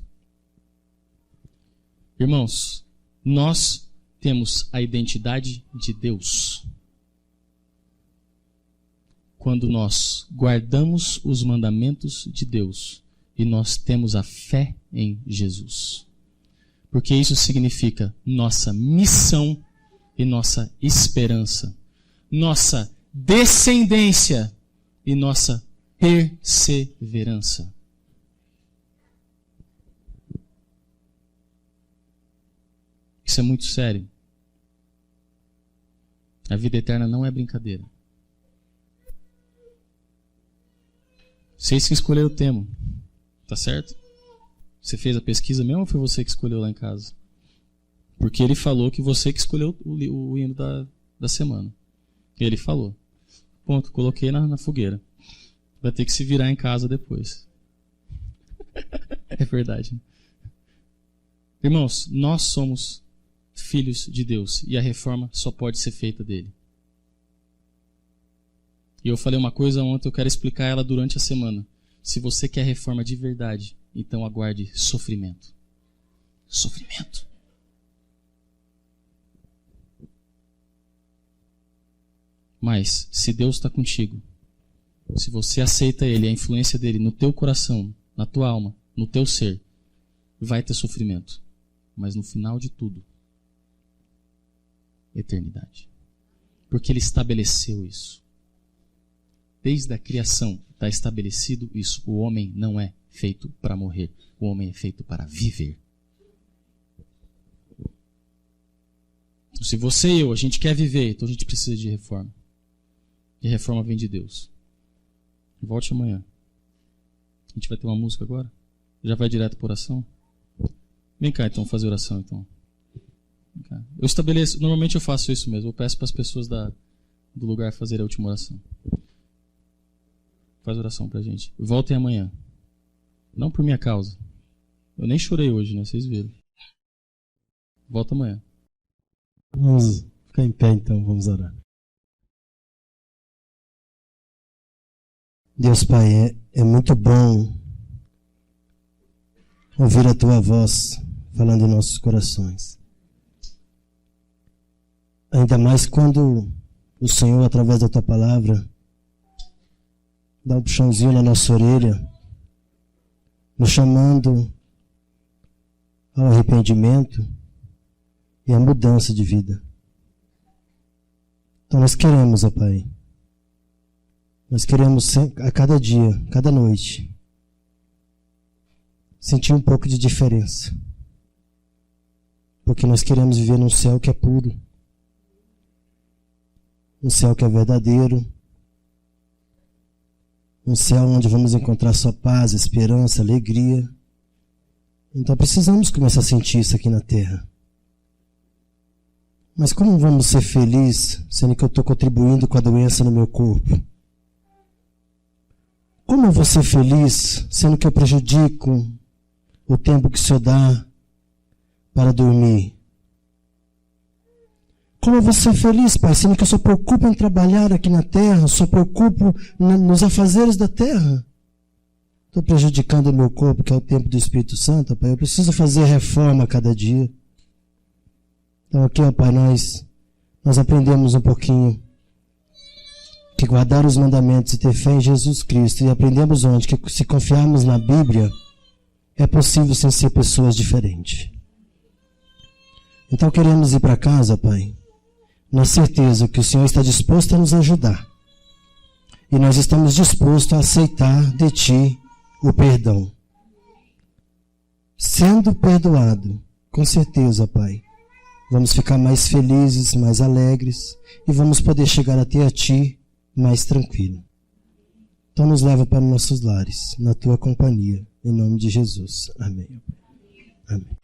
Irmãos, nós temos a identidade de Deus quando nós guardamos os mandamentos de Deus e nós temos a fé em Jesus. Porque isso significa nossa missão e nossa esperança, nossa descendência e nossa perseverança. Isso é muito sério. A vida eterna não é brincadeira. Vocês que escolheram o tema, tá certo? Você fez a pesquisa mesmo ou foi você que escolheu lá em casa? Porque ele falou que você que escolheu o hino da semana. Ele falou. Ponto, coloquei na fogueira. Vai ter que se virar em casa depois. É verdade. Irmãos, nós somos filhos de Deus e a reforma só pode ser feita dele. E eu falei uma coisa ontem, eu quero explicar ela durante a semana. Se você quer reforma de verdade, então aguarde sofrimento. Sofrimento. Mas, se Deus está contigo, se você aceita Ele, a influência dEle no teu coração, na tua alma, no teu ser, vai ter sofrimento. Mas no final de tudo, eternidade. Porque Ele estabeleceu isso. Desde a criação está estabelecido isso. O homem não é feito para morrer. O homem é feito para viver. Então, se você e eu, a gente quer viver, então a gente precisa de reforma. E a reforma vem de Deus. Volte amanhã. A gente vai ter uma música agora? Já vai direto para oração? Vem cá então, fazer oração então. Vem cá. Eu estabeleço, normalmente eu faço isso mesmo. Eu peço para as pessoas do lugar fazer a última oração. Faz oração pra gente. Voltem amanhã. Não por minha causa. Eu nem chorei hoje, né? Vocês viram. Volta amanhã. Vamos ficar em pé então, vamos orar. Deus Pai, é muito bom ouvir a Tua voz falando em nossos corações. Ainda mais quando o Senhor, através da Tua palavra, dá um puxãozinho na nossa orelha, nos chamando ao arrependimento e à mudança de vida. Então nós queremos, ó Pai, nós queremos a cada dia, cada noite, sentir um pouco de diferença. Porque nós queremos viver num céu que é puro, um céu que é verdadeiro, um céu onde vamos encontrar só paz, esperança, alegria. Então precisamos começar a sentir isso aqui na terra. Mas como vamos ser felizes, sendo que eu estou contribuindo com a doença no meu corpo? Como eu vou ser feliz, sendo que eu prejudico o tempo que o Senhor dá para dormir? Como eu vou ser feliz, Pai, sendo que eu só preocupo em trabalhar aqui na terra, só preocupo nos afazeres da terra? estou prejudicando o meu corpo, que é o templo do Espírito Santo, Pai. Eu preciso fazer reforma a cada dia. Então aqui, ó, Pai, nós aprendemos um pouquinho que guardar os mandamentos e ter fé em Jesus Cristo. E aprendemos onde? Que se confiarmos na Bíblia, é possível sem ser pessoas diferentes. Então queremos ir para casa, Pai, na certeza que o Senhor está disposto a nos ajudar. E nós estamos dispostos a aceitar de Ti o perdão. Sendo perdoado, com certeza, Pai, vamos ficar mais felizes, mais alegres e vamos poder chegar até a Ti mais tranquilo. Então nos leva para nossos lares, na Tua companhia, em nome de Jesus. Amém. Amém.